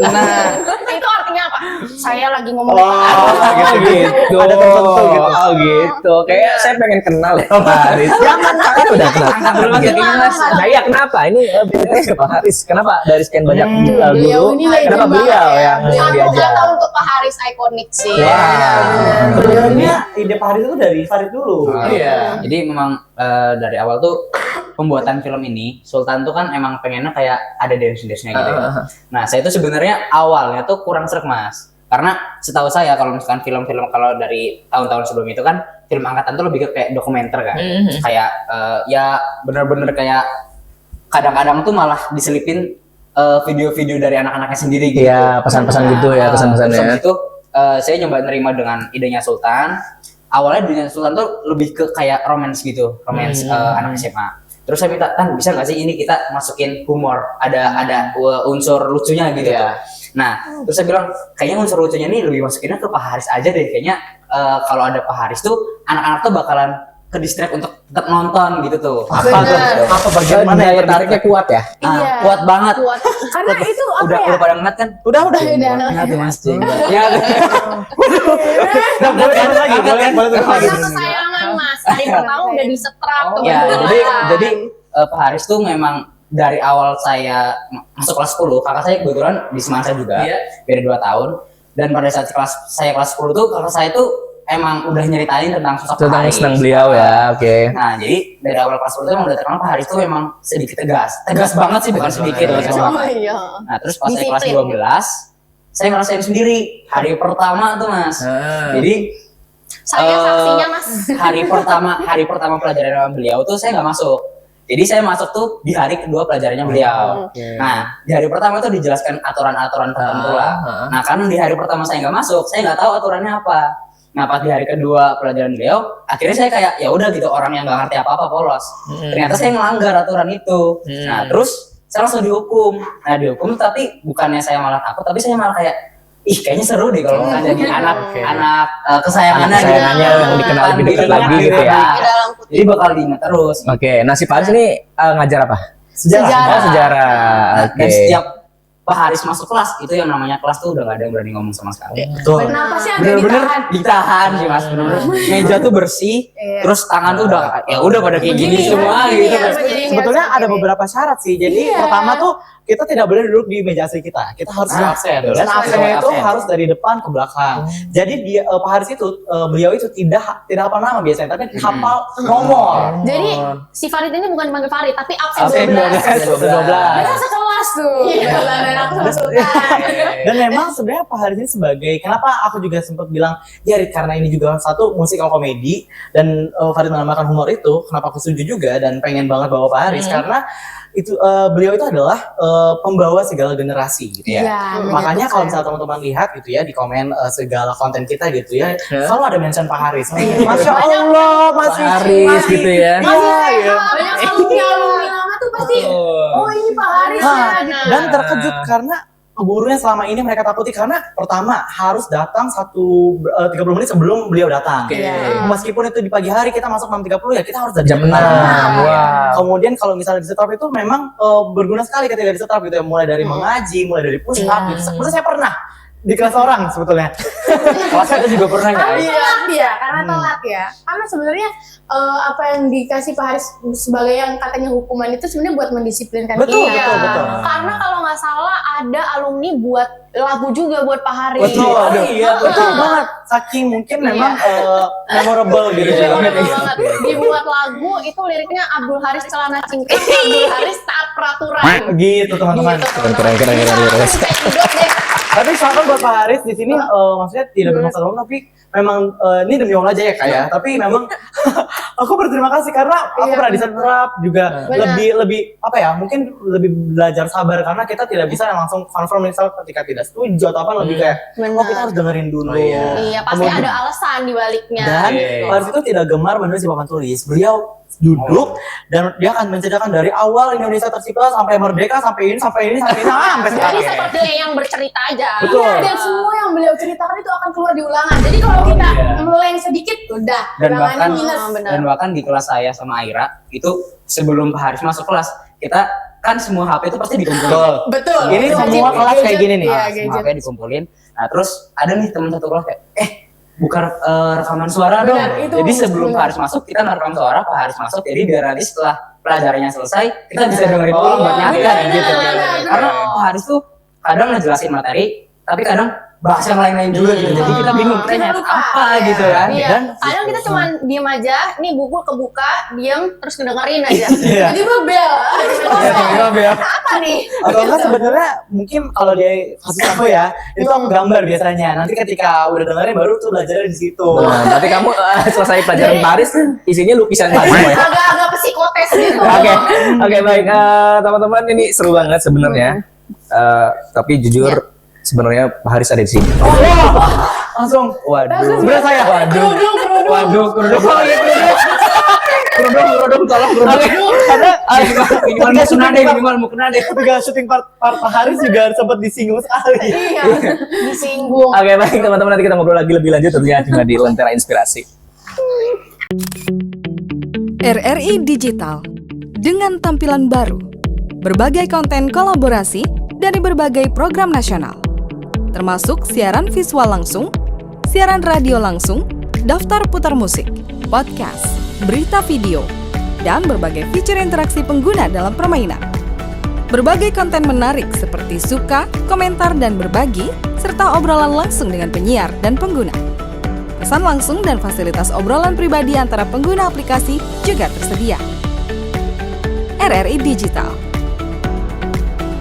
Nah. Itu artinya apa? Saya lagi ngomong Oh, Gitu. Ada tertentu gitu. Oh gitu. Kayak saya pengen kenal ya Pak Haris. Jangan, saya udah kenal. dulu Mas, jadi Mas. Nah iya kenapa? Ini bener ke Pak Haris. Kenapa dari sekian banyak beliau guru? ini legend Kenapa banget beliau ya. yang Satu diajar? kata untuk Pak Haris ikonik sih. Wah. Sebenarnya ide Pak Haris itu dari Farid dulu. Iya. Jadi memang dari awal tuh pembuatan film ini Sultan tuh kan emang pengennya kayak ada dance-dance-nya gitu ya. Nah, saya tuh sebenarnya awalnya tuh kurang sreg, Mas. Karena setahu saya kalau misalkan film-film kalau dari tahun-tahun sebelum itu kan film angkatan tuh lebih ke kayak dokumenter kan. Kayak ya bener-bener kayak kadang-kadang tuh malah diselipin video-video dari anak-anaknya sendiri gitu. Iya, pesan-pesan gitu ya, pesan-pesannya. Terus habis itu saya nyoba nerima dengan idenya Sultan. Awalnya idenya Sultan tuh lebih ke kayak romance gitu, romance anak SMA. Terus saya minta, Tan bisa nggak sih ini kita masukin humor, ada unsur lucunya gitu. Nah, terus saya bilang kayaknya unsur lucunya ini lebih masukinnya ke Pak Haris aja deh. Kayaknya kalau ada Pak Haris tuh anak-anak tuh bakalan ke distract untuk tetap nonton gitu tuh. Apa tuh? Apa bagian mana Daya yang tariknya kuat ya? Iya. Kuat banget. Karena itu apa Udah ya? pada ngeliat kan? Udah. Ingat tuh Mas Jenggot. Ya. Nah, boleh turun lagi, boleh turun lagi. Karena kesayangan Mas, hari pertama udah disetrap Ya, kebetulan. jadi Pak Haris tuh memang dari awal saya masuk kelas 10, kakak saya kebetulan di Semansa juga, beda 2 tahun. Dan pada saat saya kelas 10 tuh kakak saya tuh emang udah nyeritain tentang sosok Pak Tentang Haris. senang beliau ya, oke. Nah, jadi dari awal kelas 10 tuh emang udah terkenal Pak Haris tuh emang sedikit tegas banget sih, bukan sedikit. Oh iya. Nah, terus pas saya kelas Disiplin. 12, saya ngerasain sendiri hari pertama tuh Mas. Jadi Saya saksinya Mas. hari pertama pelajaran sama beliau tuh saya nggak masuk. Jadi saya masuk tuh di hari kedua pelajarannya beliau. Nah, di hari pertama tuh dijelaskan aturan-aturan tertentu lah. Nah, karena di hari pertama saya nggak masuk, saya nggak tahu aturannya apa. Nah, pas di hari kedua pelajaran beliau, akhirnya saya kayak ya udah gitu, orang yang nggak ngerti apa-apa polos. Ternyata saya ngelanggar aturan itu. Nah, terus saya langsung dihukum. Nah, dihukum tapi bukannya saya malah takut, tapi saya malah kayak kayaknya seru deh kalau misalnya jadi anak kesayangannya gitu. Kesayangannya yang dikenal lebih dekat Diingat lagi gitu ya. Di dalam putih. Jadi bakal diingat terus. Oke, nah si Faris ini ngajar apa? Sejarah. Oh, sejarah. Oke. Dan setiap Pak Haris masuk kelas, itu yang namanya kelas tuh udah gak ada yang berani ngomong sama sekali. Betul. Kenapa sih agak Bener-bener ditahan? ditahan sih Mas, bener-bener. Meja tuh bersih, Iya. terus tangan tuh udah ya udah pada kayak gini semua gitu. Iya, Sebetulnya ada beberapa syarat sih. Jadi Iya. pertama tuh kita tidak boleh duduk di meja asli kita. Kita harus di absen. Dan absennya itu harus dari depan ke belakang. Jadi dia Pak Haris itu beliau itu tidak hafal nama biasanya, tapi hafal nomor. Jadi si Farid ini bukan dipanggil Farid, tapi absen Absen 12. 12. Mereka sekelas tuh. Iya. Dan aku sama Sultan. Dan memang sebenarnya Pak Haris ini sebagai, kenapa aku juga sempat bilang ya Rit, karena ini juga satu musikal komedi dan Farid menambahkan humor itu, kenapa aku setuju juga dan pengen banget bawa Pak Haris karena itu beliau itu adalah pembawa segala generasi gitu ya. Iya, Makanya kalau misalnya teman-teman lihat gitu ya di komen segala konten kita gitu ya, selalu ada mention Pak Haris. Masya Allah, masih Haris gitu ya. Iya. Banyak alumni lama tuh pasti, oh ini Pak Haris ya. Nah, gitu. dan terkejut karena gurunya selama ini mereka takuti karena pertama harus datang 30 menit sebelum beliau datang. Meskipun itu di pagi hari kita masuk 6.30 ya kita harus dari jam 6. Wah. Kemudian kalau misalnya di setrap itu memang berguna sekali ketika di setrap gitu ya, mulai dari mengaji, mulai dari push up gitu. Sebenarnya saya pernah di kelas orang sebetulnya. Kelas saya juga pernah Karena guys. telat ya, karena telat ya. Karena sebenarnya apa yang dikasih Pak Haris sebagai yang katanya hukuman itu sebenarnya buat mendisiplinkan Betul, kita. betul. Karena kalau nggak salah ada alumni buat lagu juga buat Pak Haris. Betul, betul banget. Saking mungkin memang memorable gitu ya. Betul banget. Dibuat lagu itu liriknya Abdul Haris celana cingkrang, Abdul Haris taat peraturan. Gitu teman-teman. Keren. Tapi silakan buat Pak Haris di sini maksudnya tidak bermaksud apa, tapi memang ini demi Allah aja ya Kak ya. Tapi memang aku berterima kasih karena aku pernah di setrap juga lebih apa ya, mungkin lebih belajar sabar karena kita tidak bisa langsung confirm misal ketika tidak setuju atau apa, lebih kayak kita harus dengerin dulu. Iya, pasti ada alasan di baliknya. Dan Pak Haris itu tidak gemar menulis di papan tulis. Beliau duduk dan dia akan menceritakan dari awal Indonesia tercipta sampai merdeka sampai ini sampai Jadi sekarang. seperti yang bercerita aja. Betul. Iya, dan semua yang beliau ceritakan itu akan keluar di ulangan. Jadi kalau kita meleng sedikit, udah Dan ulangannya bahkan minus. dan bahkan di kelas saya sama Aira itu sebelum Pak Haris masuk kelas, kita kan semua HP itu pasti dikumpulin. Betul. Ini Itu semua gadget, kelas kayak gadget. gini nih. Iya, Semua gadget. HP dikumpulin. Nah, terus ada nih teman satu kelas kayak bukan rekaman suara dong. Benar, itu Jadi sebelum benar. Pak Haris masuk kita ngerekam suara, Pak Haris masuk. Jadi biar nanti setelah pelajarannya selesai kita bisa dengerin ulang buat nyanyi kan benar, gitu. benar. Karena Pak Haris tuh kadang ngejelasin materi, tapi kadang bahas yang lain-lain juga gitu. Jadi kita bingung kita nyari apa gitu kan. Iya. Dan Kadang kita cuma diem aja, nih buku kebuka, diem terus ngedengerin aja. Iya. Tiba-tiba bel. Apa nih? atau enggak sebenarnya mungkin kalau dia kasus aku ya, itu aku gambar biasanya. Nanti ketika udah dengerin baru tuh belajarnya di situ. Nah, berarti kamu selesai pelajaran Paris isinya lukisan Paris semua ya? Agak-agak psikotes gitu. Oke, baik. Teman-teman, ini seru banget sebenarnya. Tapi jujur sebenarnya Pak Haris ada di sini. Langsung Waduh. sebenarnya saya Waduh, kerudung. Oh iya, kerudung, tolong kerudung. karena Minimal mau kena deh, minimal mau kena deh. ketika syuting part Pak Haris juga sempat disinggung sekali. Iya, disinggung. Oke, baik teman-teman, nanti kita ngobrol lagi lebih lanjut tentunya cuma di Lentera Inspirasi. RRI Digital dengan tampilan baru, berbagai konten kolaborasi dari berbagai program nasional, termasuk siaran visual langsung, siaran radio langsung, daftar putar musik, podcast, berita video, dan berbagai fitur interaksi pengguna dalam permainan. Berbagai konten menarik seperti suka, komentar, dan berbagi, serta obrolan langsung dengan penyiar dan pengguna. Pesan langsung dan fasilitas obrolan pribadi antara pengguna aplikasi juga tersedia. RRI Digital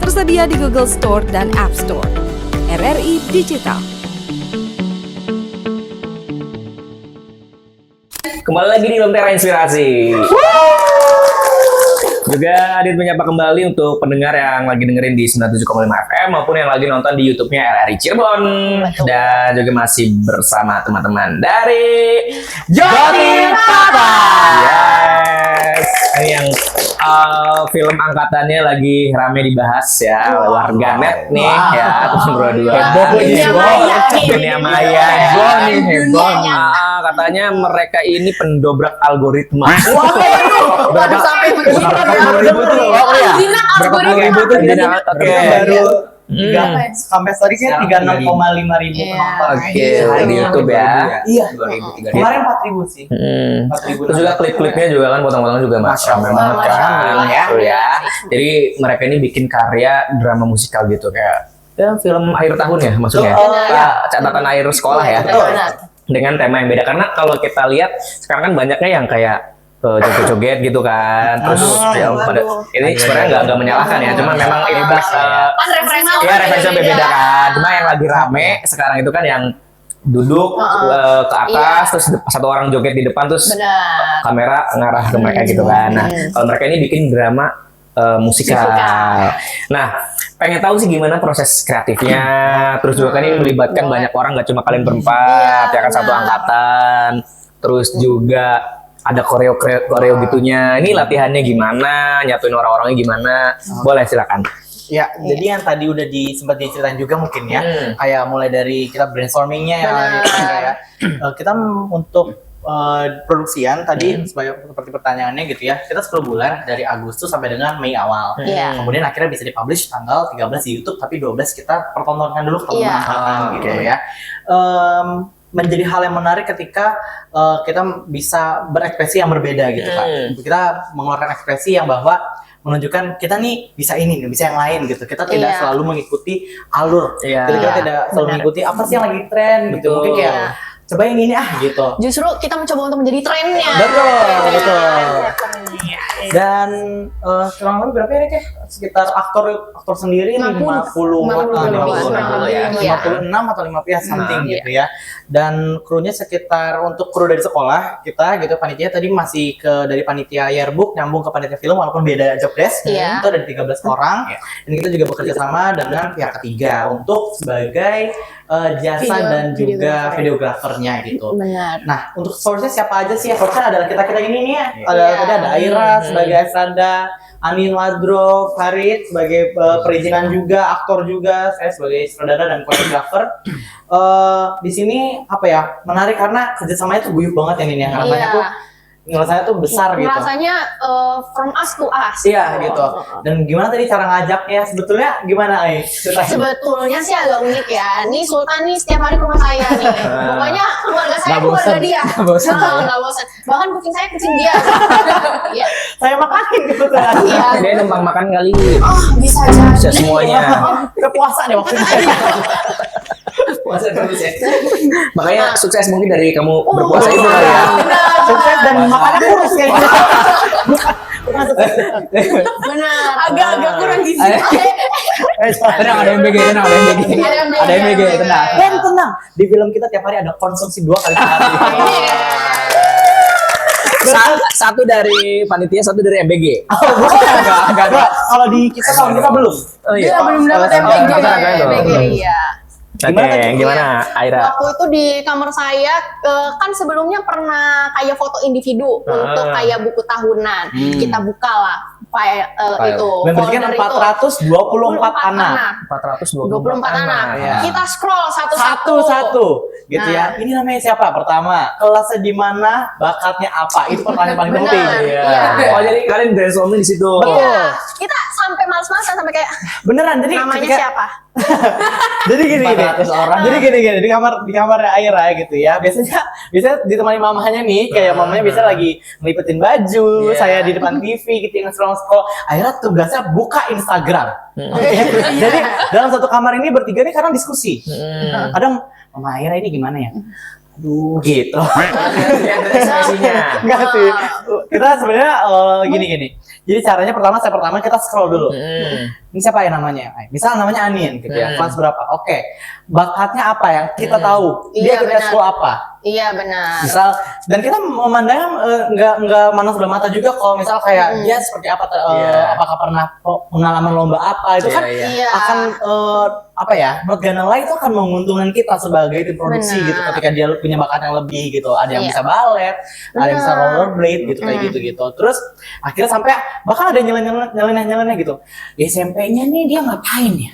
tersedia di Google Store dan App Store. RRI Digital. Kembali lagi di Lentera Inspirasi. Juga Adit menyapa kembali untuk pendengar yang lagi dengerin di 97,5 FM maupun yang lagi nonton di YouTube-nya RRI Cirebon. Dan juga masih bersama teman-teman dari Jotin Papa. Yes. Ini yang film angkatannya lagi rame dibahas ya oleh warganet nih ya. Terus berdua. Dunia maya. Heboh nih, heboh nih. Katanya mereka ini pendobrak algoritma. Waduh, sampai begitu. Berapa ribu tuh? Oh iya. Berapa puluh ribu tuh? Oke. Baru sampai story sih 36,5 ribu penonton. Oke, di YouTube ya. Iya. 2.000, 3.000. Kemarin 4.000 sih. 4.000. Terus juga klip-klipnya juga kan potong-potong juga Masya Allah. banget kan. Ya. Betul ya. Jadi mereka ini bikin karya drama musikal gitu kayak film akhir tahun ya maksudnya. Catatan akhir sekolah ya. Dengan tema yang beda karena kalau kita lihat sekarang kan banyaknya yang kayak joget-joget gitu kan. Terus ya, pada ini sebenarnya nggak menyalahkan ya, cuma memang ini Kan referensinya beda kan. Cuma yang lagi rame sekarang itu kan yang duduk ke atas terus satu orang joget di depan terus kamera ngarah ke mereka gitu kan. Nah, kalau mereka ini bikin drama musikal. Nah, pengen tahu sih gimana proses kreatifnya. Terus juga kan ini melibatkan banyak orang, nggak cuma kalian berempat, ya kan satu angkatan. Terus juga ada koreo gitunya. Ini latihannya gimana? Nyatuin orang-orangnya gimana? Boleh silakan. Ya, jadi yang tadi udah sempat diceritain juga mungkin ya, kayak mulai dari kita brainstormingnya ya, kita untuk produksian tadi seperti pertanyaannya gitu ya, kita 10 bulan dari Agustus sampai dengan Mei awal. Kemudian akhirnya bisa dipublish tanggal 13 di YouTube, tapi 12 kita pertontonkan dulu ke teman-teman gitu ya. Menjadi hal yang menarik ketika kita bisa berekspresi yang berbeda gitu Pak. Kita mengeluarkan ekspresi yang bahwa menunjukkan kita nih bisa ini, bisa yang lain gitu. Kita tidak selalu mengikuti alur. Kita tidak selalu mengikuti apa sih yang lagi tren gitu. Mungkin kayak coba yang ini gitu. Justru kita mencoba untuk menjadi trennya. Betul. Dan kurang lebih berapa ya Rek? Sekitar aktor sendiri 56 atau 50 ya something gitu ya. Dan krunya sekitar untuk kru dari sekolah kita gitu, panitia tadi masih dari panitia yearbook nyambung ke panitia film walaupun beda job desk. Itu ada 13 orang. Dan kita juga bekerja sama dengan pihak ketiga untuk sebagai jasa dan juga videografernya gitu. Nah, untuk source-nya siapa aja sih? Source-nya adalah kita ini nih ya. Ada Aira sebagai Esranda, Anin Ladro, Farid sebagai perizinan juga, aktor juga, saya sebagai sutradara dan koreografer. Di sini apa ya, menarik karena kerjasamanya tuh guyup banget ya ini ya. Rasanya tuh ngerasanya tuh besar gitu. Rasanya from us to us. Iya gitu. Dan gimana tadi cara ngajaknya? Sebetulnya gimana Ai? Sebetulnya sih agak unik ya. Nih Sultan nih setiap hari ke rumah saya nih. Pokoknya keluarga saya keluarga dia. Nggak bosan. Bahkan kucing saya kucing dia. Iya. Saya makanin gitu kan. Dia numpang makan kali. Oh bisa aja. Bisa semuanya. Kita puasa deh waktu itu. Puasa terus ya. Makanya sukses mungkin dari kamu berpuasa itu kali ya. Sukses dan makanya kurus kayaknya. Benar. Agak-agak kurang gizi. Tenang, ada MBG, tenang, ada MBG. Ada MBG, tenang. Dan tenang, di film kita tiap hari ada konsumsi 2 kali sehari. Satu dari panitia, satu dari MBG. Enggak. Kalau di kita belum. Oh Dia iya. belum dapat Kalau MBG. kita agak belum. MBG, iya. Oke, gimana Aira? Waktu itu di kamar saya kan sebelumnya pernah kayak foto individu untuk kayak buku tahunan. Kita buka lah file itu. Dan berarti kan folder itu. 424 anak. 24 anak. Iya. Kita scroll satu-satu. Satu-satu gitu Nah. ya. Ini namanya siapa? Pertama, kelasnya di mana, bakatnya apa? Itu pertanyaan paling Benar, penting. iya. Oh jadi kalian brainstorming di situ. Betul. Iya, kita sampai males-malesan sampai kayak Beneran, jadi namanya ketika- siapa? Jadi gini, 400 orang. Jadi gini di kamarnya Aira gitu ya. Biasanya ditemani mamanya nih, kayak mamanya biasa lagi ngelipetin baju, saya di depan TV gitu yang scroll. Aira tugasnya buka Instagram. Jadi dalam satu kamar ini bertiga nih kadang diskusi. Kadang Mama Aira ini gimana ya? Aduh, gitu. Ekspresinya. Enggak sih. Kita sebenarnya gini. Jadi caranya pertama kita scroll dulu. Ini siapa ya namanya? Misal namanya Anin gitu ya. Kelas berapa? Oke. Bakatnya apa yang kita tahu? Dia Iya, kita benar. scroll apa? Iya benar. Misal dan kita memandang nggak manas sebelah mata juga kalau misal kayak dia seperti apa apakah pernah pengalaman lomba apa itu kan Iya. akan apa ya menurut Ganala itu akan menguntungkan kita sebagai tim produksi Benar. gitu ketika dia punya bakat yang lebih gitu ada yang Iya. bisa balet ada yang bisa Benar. rollerblade gitu kayak gitu terus akhirnya sampai bahkan ada yang nyeleneh gitu di SMP-nya nih dia ngapain ya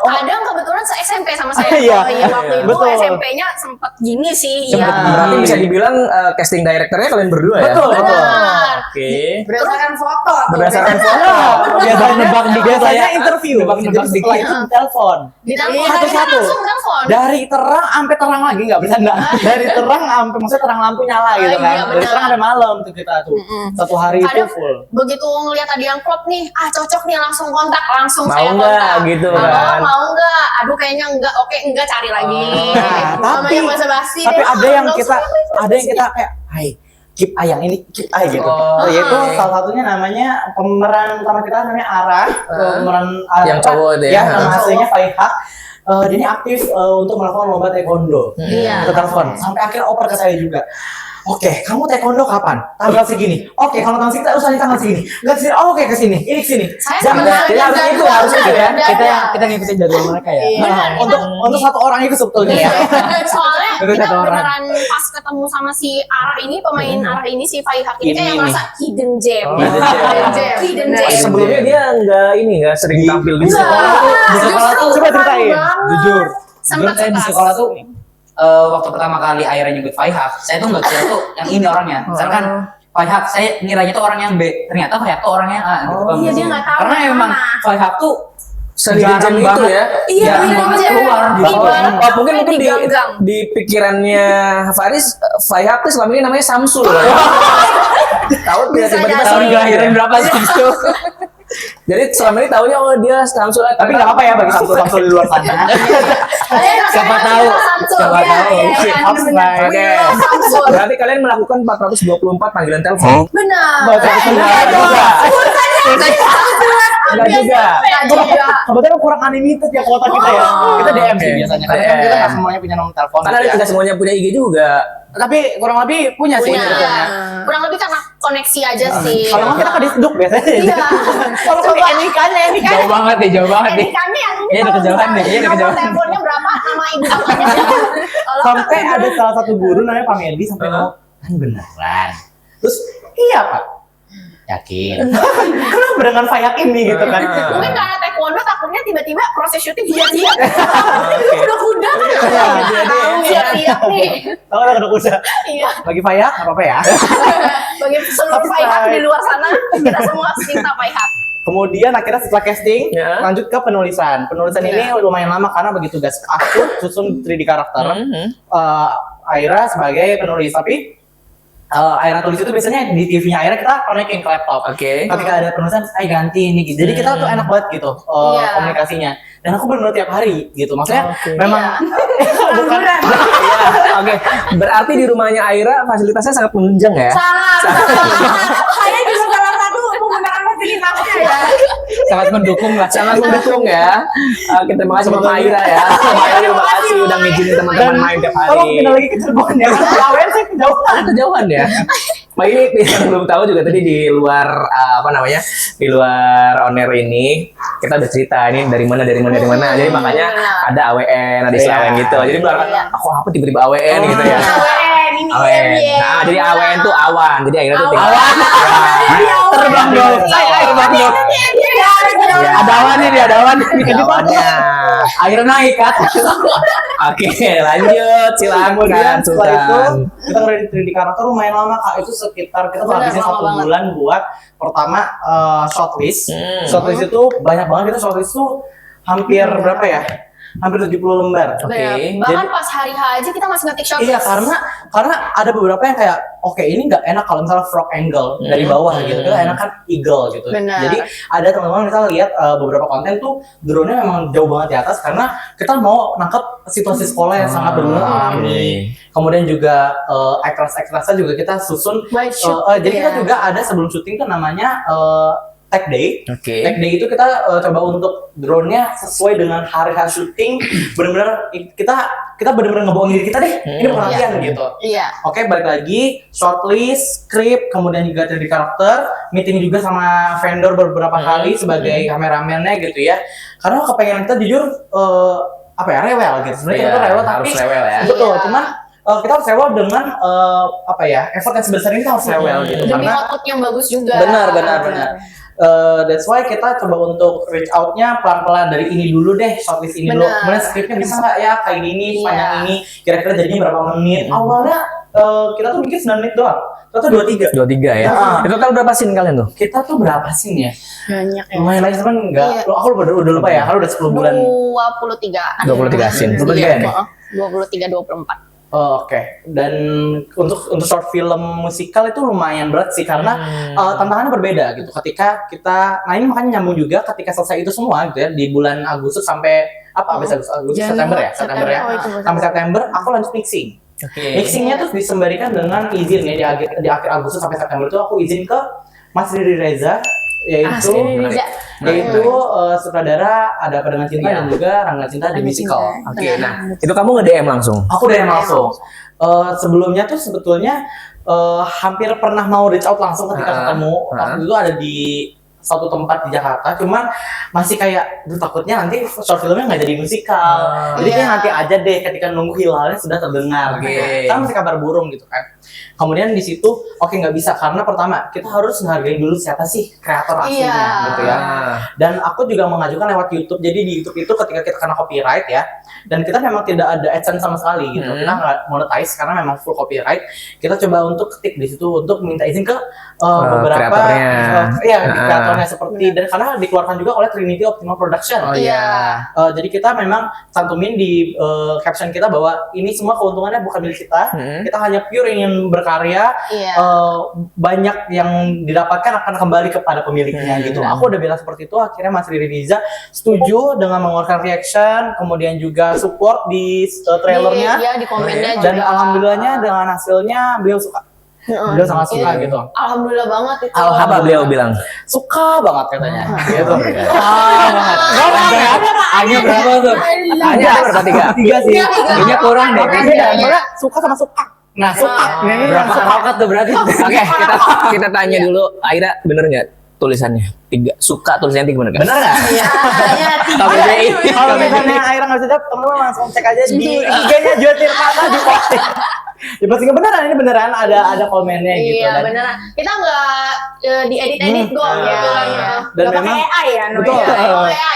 Kadang kebetulan se-SMP sama saya. Iya. Oh, iya, waktu itu Betul. SMP-nya sempat gini sih. Sempet Iya. Berarti bisa dibilang casting directornya kalian berdua ya? betul Benar. Oke. Berdasarkan foto. Berdasarkan foto. biasanya nebak dikit biasanya ya. interview Nebak-nebak jadi setelah dikit. itu telepon Ditelepon Iya, kita satu-satu. langsung telepon. dari terang sampai terang lagi nggak bisa nggak dari terang sampai maksudnya terang lampu nyala gitu kan Iya, dari benar. terang sampai malam tuh kita tuh satu hari itu Kadang full begitu ngelihat ada yang klop nih, cocok nih langsung kontak, langsung Mau saya nggak, kontak. gitu Halo, kan? mau nggak? Aduh kayaknya enggak. Oke, enggak cari lagi. tapi Namanya basa-basi tapi deh. ada yang Nggak kita usah. kayak hai keep yang ini keep gitu Oh, yaitu oke. salah satunya namanya pemeran utama kita namanya Ara pemeran Yang cowok itu ya? nama aslinya Faiha. Dia ini aktif untuk melakukan lomba taekwondo. Iya. Kita telepon sampai akhirnya oper ke saya juga. Oke, kamu taekwondo kapan? Tanggal segini. Oke, kalau tanggal segini kita usah di tanggal segini. Enggak kesini. Oh, oke kesini. Ini kesini. Saya Jangan sebenarnya jadi harus jadwal itu harus udah itu ya. ada. Kita ngikutin jadwal mereka ya. Iya. Nah, untuk satu orang itu sebetulnya ya. Soalnya Itu kita satu orang. beneran pas ketemu sama si Arah ini, pemain Arah ini, si Faihak ini kayak Ini. merasa hidden gem. Hidden gem. Hidden gem. Sebelumnya dia nggak sering tampil di sekolah. Di sekolah tuh coba ceritain. Jujur. Sempat Saya di sekelas. sekolah tuh waktu pertama kali Aira nyebut Faihak, saya tuh nggak kira tuh yang ini orangnya. Misalkan Faihak, saya ngiranya tuh orang yang B, ternyata Faihak tuh orangnya A. Gitu. Iya, dia nggak tahu Karena yang emang mana. Faihak tuh Sehidden jarang gem itu banget. ya? Iya, Jarang hidden banget gem. keluar Di gitu. luar. Oh, mungkin di Diganggang. di pikirannya Faris, Faihak tuh selama ini namanya Samsul. Tahu tiba-tiba jadi. tahun kelahiran berapa sih itu? Jadi selama ini tahunya oh dia Samsul. Tapi nggak apa ya bagi Samsul di luar sana. Siapa tahu. Siapa tahu. Oke. Berarti kalian melakukan 424 panggilan telepon. Benar. Enggak juga. Enggak juga. Kebetulan kurang unlimited ya kuota kita ya. Kita DM sih Oke. biasanya. Karena kan kita nggak semuanya punya nomor telepon. Karena gitu ya. tidak semuanya punya IG juga. Tapi kurang lebih punya sih. Punya. sebetulnya. Kurang lebih karena koneksi aja sih. Kalau nggak kita ke disduk biasanya. Iya. Kalau Coba. ini kan. Jauh banget nih, jauh banget nih. Ini kan yang ini Iya, ada kalau kejauhan nih, iya, ada nomor kejauhan. teleponnya berapa, nama ibu bapaknya siapa. Kalau Sampai ada salah satu guru namanya Pak Meldi sampai ngomong kan beneran. Terus iya Pak. Yakin. Kenapa dengan Fayak ini gitu kan? mungkin karena taekwondo takutnya tiba-tiba proses syuting hiat-hiat. Kuda-kuda kan. Tahu hiat-hiat nih. Tahu nggak udah kuda? Iya. Bagi Fayak nggak apa-apa ya. Bagi seluruh Faihat di luar sana, kita semua cinta Faihat. Kemudian akhirnya setelah casting Ya. lanjut ke penulisan. Penulisan ini lumayan lama karena begitu tugas aku susun 3D karakter. Aira sebagai penulis tapi Aira tulis itu biasanya di TV-nya Aira kita connecting ke laptop. Oke. Ketika ada penulisan, ganti ini gitu. Jadi kita tuh enak banget gitu Iya. komunikasinya. Dan aku benar tiap hari gitu. Maksudnya Oke. memang bukan Iya, oke. Berarti di rumahnya Aira fasilitasnya sangat menunjang ya? Sangat. Saya juga salah satu menggunakan fasilitasnya ya. Sangat mendukung lah. Sangat mendukung ya. Oke, terima kasih Mama Aira ya. Mama Aira terima kasih udah ngizinin teman-teman main tiap hari. tolong pindah lagi ke Cirebon ya. Lawan saya kejauhan. Kejauhan ya. Pak ini yang belum tahu juga tadi di luar di luar on air ini kita udah cerita ini dari mana. Jadi makanya ada AWN, ada istilah Iya. AWN gitu. Jadi bilang aku apa tiba-tiba AWN gitu ya. AWN ini AWN. ya. Nah, jadi AWN tuh awan. Jadi akhirnya tuh Awan. terbang dong. Terbang dong. Ada awannya nih, ada awan. Ada awannya. Akhirnya naik kan. Oke, lanjut. Silakan Kemudian setelah itu Sultan. kita ngerjain 3D karakter lumayan lama Kak. Itu sekitar kita Bener, habisin lama 1 banget. bulan buat pertama shortlist. Shortlist itu banyak banget, kita shortlist tuh hampir berapa ya? Hampir 70 lembar. Oke. Bahkan pas hari H aja kita masih ngetik shortlist. Iya, karena ada beberapa yang kayak oke ini nggak enak kalau misalnya frog angle dari bawah gitu, kita enak kan eagle gitu. Benar. Jadi ada teman-teman kita lihat beberapa konten tuh drone-nya memang jauh banget di atas karena kita mau nangkep situasi sekolah yang sangat benar-benar alami. Kemudian juga extras-extrasnya juga kita susun. White shoot, Jadi kita iya. juga ada sebelum syuting tuh namanya tag day. Oke. Tag day itu kita coba untuk drone-nya sesuai dengan hari-hari syuting. Benar-benar kita benar-benar ngebohongin diri kita deh. Ini bukan latihan gitu. Iya. Oke, balik lagi shortlist, script, kemudian juga 3D karakter, meeting juga sama vendor beberapa kali sebagai kameramennya gitu ya. Karena kepengen kita jujur rewel gitu. Sebenarnya kita tuh rewel tapi harus rewel ya. betul, Iya. cuman kita harus rewel dengan effort yang sebesar ini kita harus rewel gitu. Demi Karena output yang bagus juga. benar. That's why kita coba untuk reach out-nya pelan-pelan dari ini dulu deh, shortlist ini dulu. Benar. Kemudian skripnya bisa nggak ya kayak gini, Iya. sepanjang ini, kira-kira jadinya berapa menit. Awalnya kita tuh bikin 9 menit doang, ternyata 23. 23 ya. Ah. Itu kan berapa scene kalian tuh? Kita tuh berapa scene ya? Banyak ya. Lumayan aja cuman enggak, Iya. aku udah lupa ya, kalau udah 10 bulan. 23. 23 scene. 23 ya? 23-24. Oh, oke. Dan untuk short film musikal itu lumayan berat sih karena tantangannya berbeda gitu. Ketika kita, nah ini makanya nyambung juga ketika selesai itu semua gitu ya di bulan Agustus sampai habis Agustus September ya, September ya. Oh, itu Sampai September aku lanjut mixing. Oke. Mixingnya tuh disembarikan dengan izin ya di akhir Agustus sampai September itu aku izin ke Mas Riri Reza yaitu Reza. sutradara Ada Apa Dengan Cinta dan juga Rangga Cinta di musical. Oke, nah itu kamu nge-DM langsung. Aku udah langsung. Sebelumnya tuh sebetulnya hampir pernah mau reach out langsung ketika ketemu. Waktu itu ada di satu tempat di Jakarta, cuman masih kayak takutnya nanti short filmnya nggak jadi musikal. Jadi kayak nanti aja deh ketika nunggu hilalnya sudah terdengar. Oke. Kan masih kabar burung gitu kan. Kemudian di situ oke nggak bisa karena pertama kita harus menghargai dulu siapa sih kreator aslinya Iya. gitu ya. Dan aku juga mengajukan lewat YouTube. Jadi di YouTube itu ketika kita kena copyright ya, dan kita memang tidak ada AdSense sama sekali gitu. Kita nggak monetize karena memang full copyright. Kita coba untuk ketik di situ untuk minta izin ke beberapa kreatornya. kreatornya seperti dan karena dikeluarkan juga oleh Trinity Optimal Production. Oh iya. Jadi kita memang cantumin di caption kita bahwa ini semua keuntungannya bukan milik kita. Kita hanya pure ingin berkarya. Iya. Banyak yang didapatkan akan kembali kepada pemiliknya gitu. Aku udah bilang seperti itu. Akhirnya Mas Riri Riza setuju dengan mengeluarkan reaction, kemudian juga support di trailernya. Iya, di komennya juga. Dan alhamdulillahnya dengan hasilnya beliau suka. Beliau sangat suka gitu. Alhamdulillah banget itu. Apa beliau bilang? Suka banget katanya. Gitu. Hanya berapa tuh? Hanya berapa tiga? Tiga sih. Kayaknya kurang deh. Beda. Suka sama suka. Nah, suka. Ini yang Berapa suka. rokat tuh berarti? Oke, kita tanya dulu. Aira bener nggak tulisannya? 3 suka tulisannya 3 bener nggak? Bener nggak? Iya. KBBI. Kalau misalnya Aira nggak bisa jawab, teman-teman langsung cek aja di IG-nya Jotir Pata di posting. Ya pasti beneran, ini beneran ada komennya gitu. Iya, Dan- beneran. Kita nggak diedit-edit kok gitu kan. Dan Gak pakai memang AI ya betul. namanya.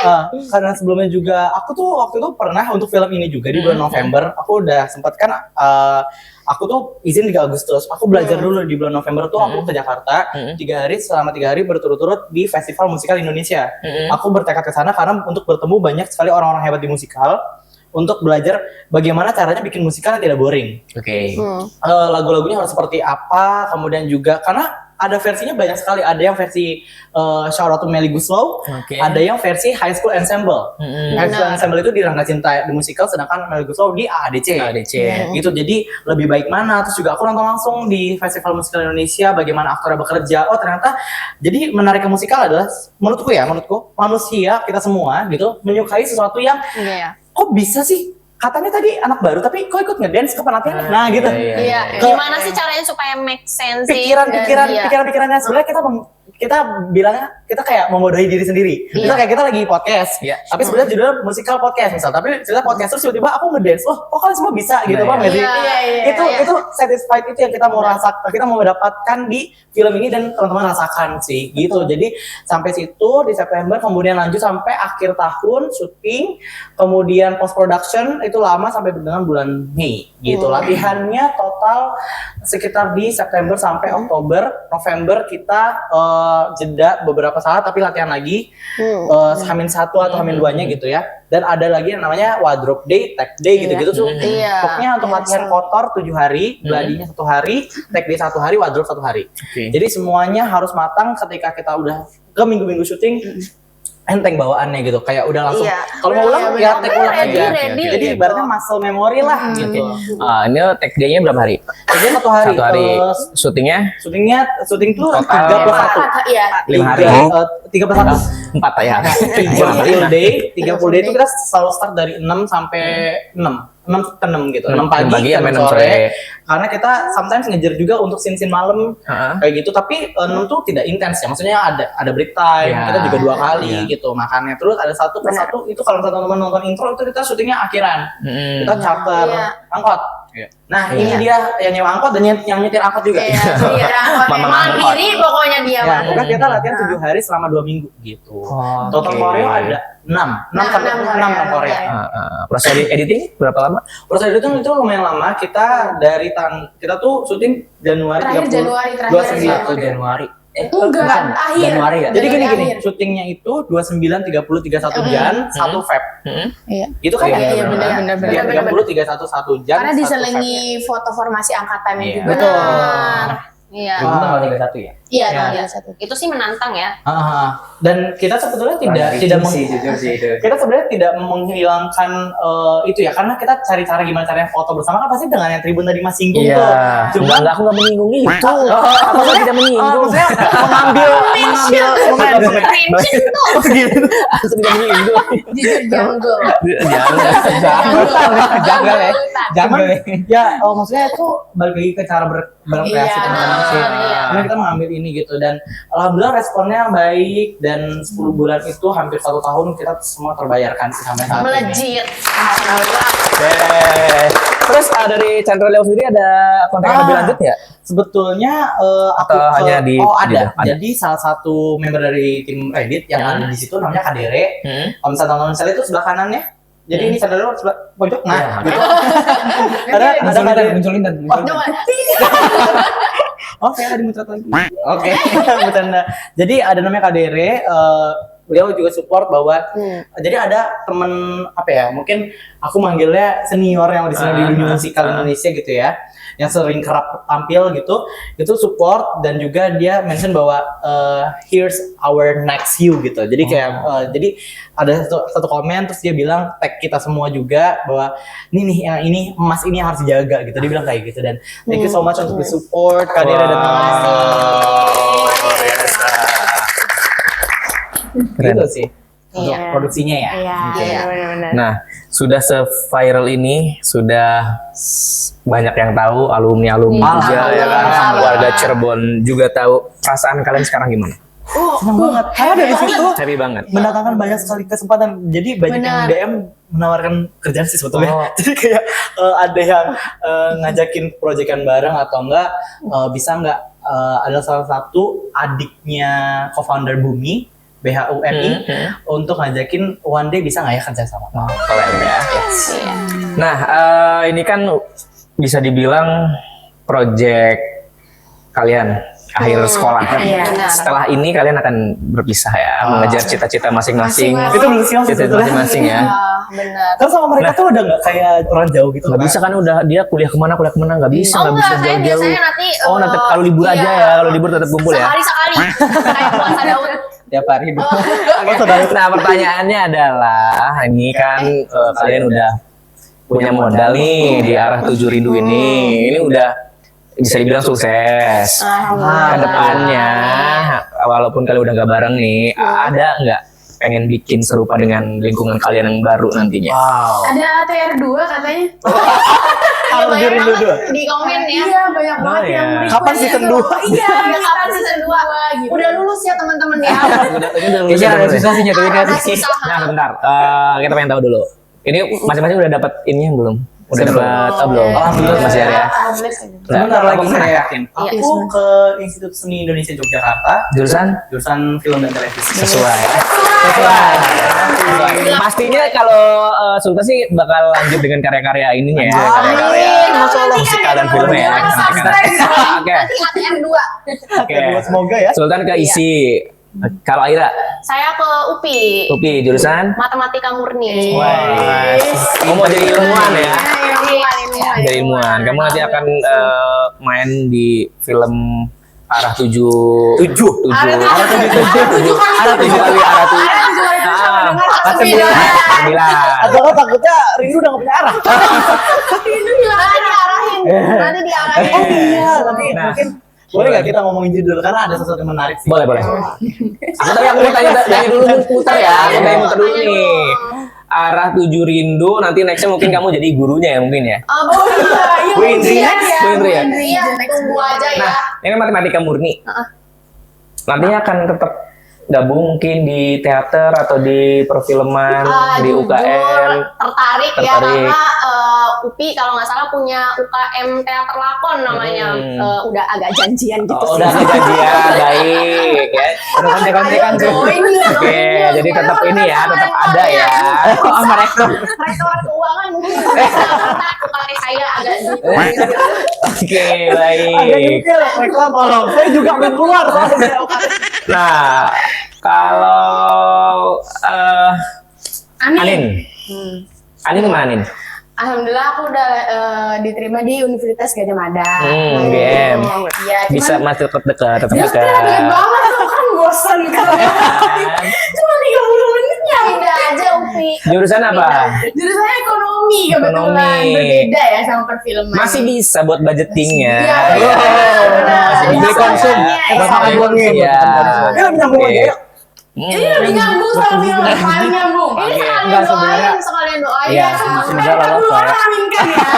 Karena sebelumnya juga aku tuh waktu itu pernah untuk film ini juga di bulan November. Aku udah sempat kan aku tuh izin 3 Agustus. Aku belajar dulu di bulan November tuh aku ke Jakarta 3 hari selama 3 hari berturut-turut di Festival Musikal Indonesia. Aku bertekad ke sana karena untuk bertemu banyak sekali orang-orang hebat di musikal untuk belajar bagaimana caranya bikin musikal yang tidak boring. Oke. Lagu-lagunya harus seperti apa, kemudian juga karena ada versinya banyak sekali. Ada yang versi Shout Out to Melly Guslow, Oke. ada yang versi High School Ensemble. High School Ensemble itu di Rangga Cinta di musikal, sedangkan Melly Guslow di AADC. Gitu, jadi lebih baik mana. Terus juga aku nonton langsung di Festival Musikal Indonesia bagaimana aktornya bekerja. Oh ternyata, jadi menariknya musikal adalah menurutku manusia kita semua gitu menyukai sesuatu yang kok bisa sih, katanya tadi anak baru tapi kok ikut ngedance ke penampilan. Nah gitu. Iya. Gimana sih caranya supaya make sense sih? Pikiran-pikirannya sebenarnya kita bilangnya kita kayak membodohi diri sendiri. Kita lagi podcast, tapi sebenarnya judulnya musikal podcast misal. Tapi cerita podcast terus tiba-tiba aku ngedance, kok kalian semua bisa gitu, Bang? Itu satisfied, itu yang kita mau rasakan, kita mau dapatkan di film ini dan teman-teman rasakan sih, gitu. Jadi sampai situ di September, kemudian lanjut sampai akhir tahun syuting, kemudian post production itu lama sampai dengan bulan Mei, gitu. Latihannya total sekitar di September sampai Oktober, November kita jeda beberapa saat tapi latihan lagi Hamin 1 atau Hamin 2-nya gitu ya. Dan ada lagi yang namanya wardrobe day, tag day gitu-gitu tuh. Pokoknya untuk latihan kotor 7 hari, gladinya 1 hari, tag day 1 hari, wardrobe 1 hari. Jadi semuanya harus matang ketika kita udah ke minggu-minggu syuting. Enteng bawaannya gitu, kayak udah langsung kalau mau ulang ya take ulang aja. Jadi ibaratnya muscle memory lah gitu. Ini tag day-nya berapa hari? Jadi 1 hari. 1 hari. Syuting tuh 31. 5 hari. 31. 4 ya. 30 day itu kita selalu start dari 6 sampai 6 ke 6 gitu. 6 pagi sampai 6 sore. Karena kita sometimes ngejar juga untuk scene-scene malam kayak gitu, tapi 6 tuh tidak intens ya. Maksudnya ada break time, kita juga 2 kali gitu makannya. Terus ada 1 per 1 itu kalau teman-teman nonton intro itu kita syutingnya akhiran. Kita charter angkot. Nah ini dia yang nyewa angkot dan yang nyetir angkot juga. Mandiri pokoknya dia. Pokoknya kita latihan 7 hari selama 2 minggu gitu. Total koreo ada 6 sampai 6 koreo. Proses editing berapa lama? Proses editing itu lumayan lama. Kita tuh syuting Januari 29 Januari. Enggak, akhir. Januari ya. Jadi gini, syutingnya itu 29, 30, 31 jam, 1 Feb. Itu kan Iya, benar. 30, 31, 1 jam. Karena diselingi foto formasi angkatannya juga. Betul. Iya. Itu tanggal 31 ya? Iya, Iya. Itu sih menantang ya. Dan kita sebetulnya tidak kita sebenarnya tidak menghilangkan itu ya, karena kita cari cara gimana caranya foto bersama kan pasti dengan yang Tribun tadi Mas singgung tuh. Cuma aku nggak menyinggung itu. Aku tidak menyinggung. Maksudnya mengambil Aku tidak menyinggung. Jujur jungle. Jangan ya. Ya, maksudnya itu balik lagi ke cara berkreasi teman-teman sih. Karena kita mengambil ini gitu, dan alhamdulillah responnya baik, dan 10 bulan itu hampir 1 tahun kita semua terbayarkan sampai saat ini. Melejit. Terus dari Chandra Leo sendiri ada konten yang lebih lanjut ya? Sebetulnya Atau hanya di ada. ada? Jadi salah satu member dari tim Reddit yang ada di situ namanya Kadere. Kalau misalnya itu sebelah kanannya. Jadi ini Chandra Leo sebelah pojok. Nah, gitu. ada Kadere. Munculin dan Oh, kayak ada muncrat lagi. Oke, bercanda. Jadi ada namanya Kadere, beliau juga support bahwa jadi ada temen apa ya, mungkin aku manggilnya senior yang di sini di dunia musikal Indonesia gitu ya, yang sering kerap tampil gitu, itu support, dan juga dia mention bahwa here's our next you gitu. Jadi kayak jadi ada satu komen terus dia bilang tag kita semua juga bahwa ini nih yang ini emas ini harus dijaga gitu. Dia bilang kayak gitu, dan thank you so much untuk the support Kadere dan gitu sih untuk produksinya ya. Iya, benar-benar. Nah, sudah se-viral ini, sudah banyak yang tahu, alumni-alumni juga ya kan, warga Cirebon juga tahu. Perasaan kalian sekarang gimana? Senang banget. Karena dari situ Happy banget. mendatangkan banyak sekali kesempatan. Jadi banyak yang DM menawarkan kerjaan sih sebetulnya. Jadi kayak ada yang ngajakin proyekan bareng atau enggak, bisa enggak, ada salah satu adiknya co-founder Bumi BHUMI untuk ngajakin one day bisa nggak ya kerja sama. Keren ya. Nah, ini kan bisa dibilang project kalian akhir sekolah kan. Benar. Setelah ini kalian akan berpisah ya, mengejar cita-cita masing-masing. Itu belum siap Cita-cita sebetulnya. masing-masing ya. Benar. Kan sama mereka tuh udah nggak kayak orang jauh gitu. Nggak bisa kan udah dia kuliah kemana nggak bisa, Oh nggak bisa enggak, saya jauh-jauh. biasanya nanti Oh nanti kalau libur aja ya, kalau libur tetap kumpul ya. sehari sekali kayak puasa Daud. Tiap hari dulu. Nah pertanyaannya adalah ini kan kalian udah punya modal nih di arah Tujuh Rindu ini udah bisa dibilang sukses. Ke depannya walaupun kalian udah nggak bareng nih, ada nggak pengen bikin serupa dengan lingkungan kalian yang baru nantinya? Wow. Ada TR2 katanya. Ya, Tujuh banyak Rindu banget 2. di komen ya. Iya, banyak banget ya. yang Kapan request season gitu. 2? Iya, Udah kapan season 2? gitu. Udah lulus ya teman-teman ya. Kayaknya ada susah sih nyatuin Ada sih. susah. Nah sebentar, kita pengen tahu dulu. Ini masing-masing udah dapat ininya belum? Udah dapat belum? Alhamdulillah masih ada ya. Sebentar lagi saya yakin. Iya, Aku ke Institut Seni Indonesia Yogyakarta, Jurusan jurusan film dan televisi. sesuai. Pastinya kalau Sultan sih bakal lanjut dengan karya-karya ininya ya. Karya-karya musikal dan filmnya ya. Oke. Nanti ATR 2. Oke. Semoga ya. Sultan ke isi. Kalau Aira, Saya ke UPI. Upi jurusan. Matematika murni. Wah, kamu mau jadi ilmuwan ya? Iya. Jadi ilmuwan. Kamu nanti akan main di film arah tujuh kali arah tujuh. Sembilan. Atau kok takutnya Rindu udah nggak punya arah. Nanti diarahin. Oh iya, tapi Nah. mungkin boleh nggak kita ngomongin judul karena ada sesuatu yang menarik sih. Boleh. Aku mau tanya dulu putar ya. Aku tanya muter dulu nih. Arah Tujuh Rindu, nanti nextnya mungkin kamu jadi gurunya ya mungkin ya. Bu Indri Bu Indri ya. Iya, tunggu aja ya. Nah, ini kan matematika murni. Nantinya akan tetap gabung mungkin di teater atau di perfilman, di Jujur, UKM. tertarik ya Tertarik. karena UPI kalau nggak salah punya UKM teater lakon namanya. Udah agak janjian gitu Oh, sih. udah ada janjian, baik ya. Udah kontek-kontekan tuh. Oke, jadi tetap ini ya, tetap ada ya. Sama rektor. Rektorat keuangan mungkin karena UKM saya agak gitu. Oke, Agak baik. gitu ya, reklam tolong. Saya juga akan keluar soalnya. Nah, kalau Anin. Anin kemana Anin? Alhamdulillah aku udah diterima di Universitas Gadjah Mada. GM. Iya, Bisa masuk dekat, tetap Ya dekat. deket banget tuh kan bosan kalau cuma 30 menit ya. Pindah aja UPI. Jurusan apa? Jurusannya ekonomi kebetulan Ekonomi. berbeda ya sama perfilman. Masih bisa buat budgetingnya. Iya, iya. Masih Beli bisa. konsum. Buat makan uangnya. Iya. Ini lebih nyambung aja ya. Ini lebih nyambung sama film paling nyambung. Ini Oke. sekalian Enggak, sebenarnya- doain, sekalian doain. Iya, Semoga semoga lolos dulu lah ya. aminkan ya.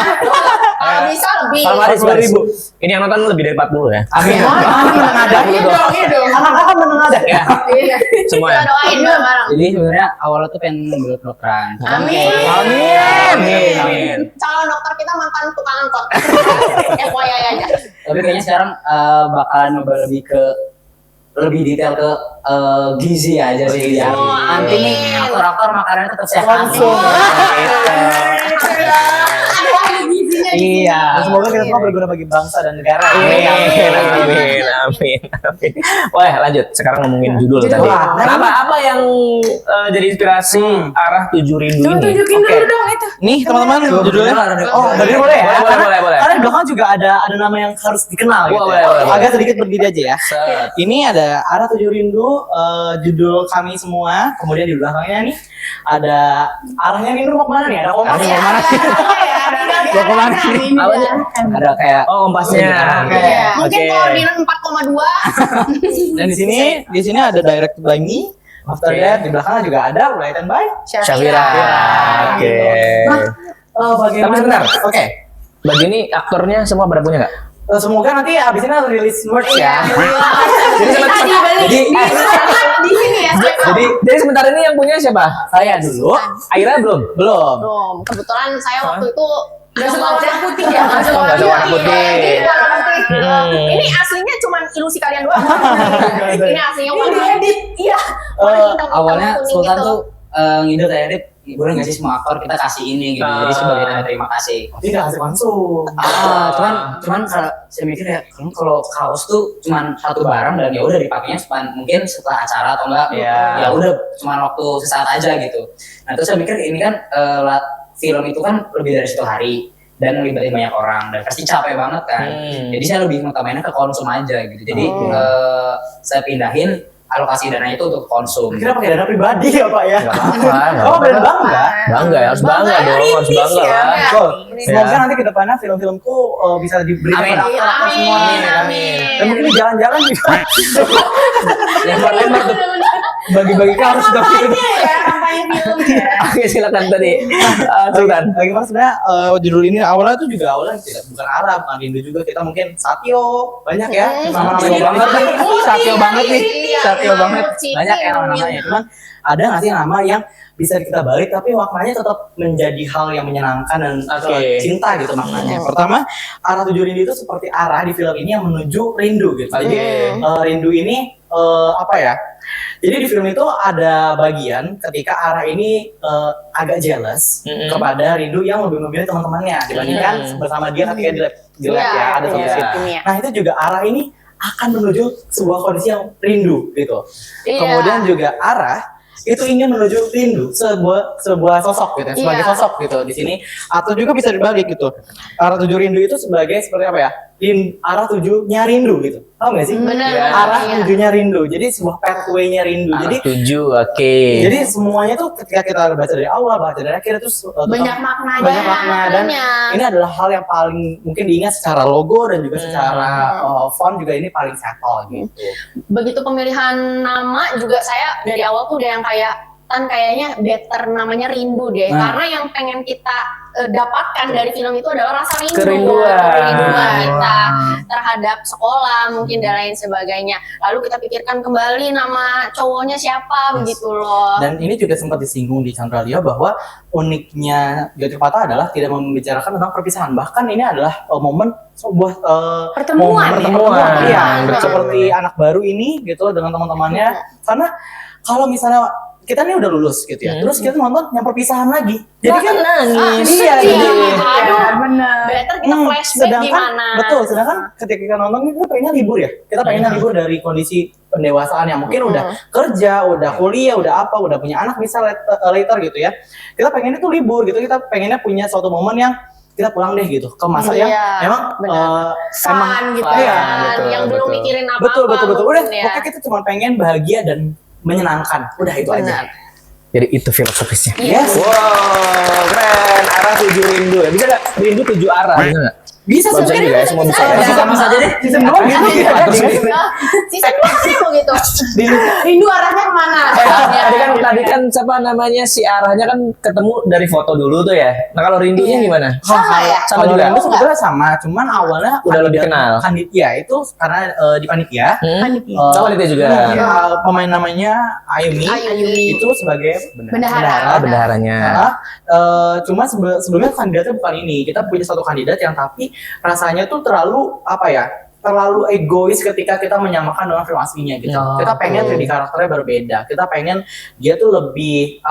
Kalau bisa lebih. Kalau ada 10.000. Ini yang nonton lebih dari 40 ya. Amin. Menang ada. Iya dong, iya dong. Anak-anak menang ada. Ya, Iya. semua ya. Kita doain bareng. Jadi sebenarnya awalnya tuh pengen ngambil kedokteran. Amin. Amin. Calon dokter kita mantan tukang angkot. FYI aja. Tapi kayaknya sekarang bakalan nyoba lebih detail ke gizi aja sih. Biar Oh, nanti nih amin. aktor-aktor makanannya tetap sehat. Langsung. Ada ahli gizinya di sini. Iya. Dan semoga kita semua berguna bagi bangsa dan negara. Amin. Wah, lanjut. Sekarang ngomongin judul tadi. Wah, Apa yang jadi inspirasi arah Tujuh Rindu Coba ini? tunjukin dulu dong itu. Nih teman-teman judulnya. Oh, dari boleh ya? Boleh. Karena di belakang juga ada nama yang harus dikenal gitu. Boleh, boleh. Agak sedikit berdiri aja ya. Set. Ini ada Arah Tujuh Rindu, judul kami semua. Kemudian di belakangnya nih ada arahnya nih, lu mau kemana nih? Ada kompas Arahnya mau kemana? Mau kemana nih? Apa aja? Ada kayak Oh, kompasnya. Iya. Mungkin Oke. koordinat 4,2. Dan di sini ada directed by me. After Oke. that di belakangnya juga ada written by Syafira. Oke. bagaimana? Tapi sebentar. Oke. Baju ini aktornya semua pada punya nggak? Semoga nanti abis ini rilis merch ya. Jadi Di sini ya. jadi sebentar ini yang punya siapa? Saya dulu. Aira belum? Belum. Belum. Kebetulan saya waktu itu Nggak suka warna putih ya. Nggak suka Oh, nggak suka warna Iya, putih. jadi warna putih. Hmm. Ini aslinya cuma ilusi kalian doang. Ini aslinya warna Ini edit. Iya. warna hitam-hitam awalnya kuning Sultan gitu. tuh ngide edit boleh nggak sih semua aktor kita kasih ini gitu. Jadi sebagai tanda terima kasih. Tidak kasih langsung. Cuman kalau saya mikir ya kalau kaos tuh cuman satu barang dan ya udah dipakainya mungkin setelah acara atau enggak ya udah cuman waktu sesaat aja gitu. Nah terus saya mikir ini kan film itu kan lebih dari 1 hari dan melibatkan banyak orang dan pasti capek banget kan. Jadi saya lebih ngutamainnya ke konsum aja gitu. Jadi saya pindahin alokasi dananya itu untuk konsum. Kira pakai dana pribadi ya Pak ya? Gak apa-apa. Oh benar bangga. Bangga ya, harus bangga dong, harus bangga lah. Betul. Semoga nanti ke depannya film-filmku bisa diberikan Amin. pada aktor semua. Amin. Dan mungkin di jalan-jalan juga Lempar-lempar tuh. bagi-bagi kaos sudah film. Oke, silakan tadi. Sultan. Bagaimana sebenarnya judul ini awalnya tuh juga bukan Arab, bukan Hindu juga, kita mungkin Satyo banyak ya nama-nama Satyo banget nih. Satyo banget nih. Satyo banget. Citi. Banyak ya nama-namanya. cuman ada nggak sih nama yang bisa kita balik tapi maknanya tetap menjadi hal yang menyenangkan dan cinta gitu maknanya. Pertama, arah tuju rindu itu seperti arah di film ini yang menuju rindu gitu. Jadi rindu ini apa ya? Jadi di film itu ada bagian ketika Ara ini agak jealous kepada Rindu yang lebih memilih teman-temannya dibandingkan bersama dia ketika di lab ya, ada satu scene. Nah itu juga Ara ini akan menuju sebuah kondisi yang rindu gitu. Kemudian juga Ara itu ingin menuju rindu sebuah sosok gitu, sebagai sosok gitu di sini, atau juga bisa dibalik gitu. Arah tuju rindu itu sebagai seperti apa ya? Arah tujunya rindu gitu. Paham gak sih? Benar. Arah tujunya rindu. Jadi sebuah pathway-nya rindu. Jadi Tujuh, oke. jadi semuanya tuh ketika kita baca dari awal, baca dari akhir itu Banyak maknanya. banyak makna dan ini adalah hal yang paling mungkin diingat secara logo dan juga secara font juga ini paling settle gitu. Begitu pemilihan nama juga saya dari awal tuh udah yang kayaknya better namanya rindu deh, karena yang pengen kita dapatkan dari film itu adalah rasa rindu, kerinduan kita terhadap sekolah mungkin dan lain sebagainya. Lalu kita pikirkan kembali nama cowoknya siapa begitu loh. Dan ini juga sempat disinggung di Chandralia bahwa uniknya Jyotirpatha adalah tidak membicarakan tentang perpisahan. Bahkan ini adalah momen sebuah Pertemuan. Iya, seperti anak baru ini gitu dengan teman-temannya. Karena kalau misalnya kita nih udah lulus gitu ya, terus kita nonton yang perpisahan lagi, jadi kan nangis. Iya, Bener. Better kita flashback gimana. Betul, sedangkan ketika kita nonton kita pengennya libur ya, kita pengennya libur dari kondisi pendewasaan yang mungkin udah kerja, udah kuliah, udah punya anak bisa later gitu ya. Kita pengennya tuh libur gitu, kita pengennya punya suatu momen yang kita pulang deh gitu ke masa yang emang Fun gitu kan, yang belum mikirin apa-apa. betul. Udah, mungkin ya. pokoknya kita cuma pengen bahagia dan menyenangkan. Udah itu aja. Jadi itu filosofisnya. Yes. Wow, keren. Arah tujuh rindu. Bisa nggak? Rindu tujuh arah. Bisa nggak? Bisa Bisa juga ya, semua bisa. Ya, sama saja deh. Season 2 gitu ya. Season 2 kan mau gitu. Rindu arahnya kemana? Tadi kan siapa namanya si arahnya kan ketemu dari foto dulu tuh ya. Nah kalau rindunya gimana? Sama ya? Sama Kalau juga. Rindu sebetulnya sama, cuman awalnya Udah lebih kenal. Ya itu karena di Panitia. Sama itu juga. Pemain namanya Ayumi. Itu sebagai Bendaharanya. Cuma sebelumnya kandidatnya bukan ini. Kita punya satu kandidat yang tapi rasanya tuh terlalu terlalu egois ketika kita menyamakan dengan film aslinya gitu. Kita pengen 3D karakternya berbeda. Kita pengen dia tuh lebih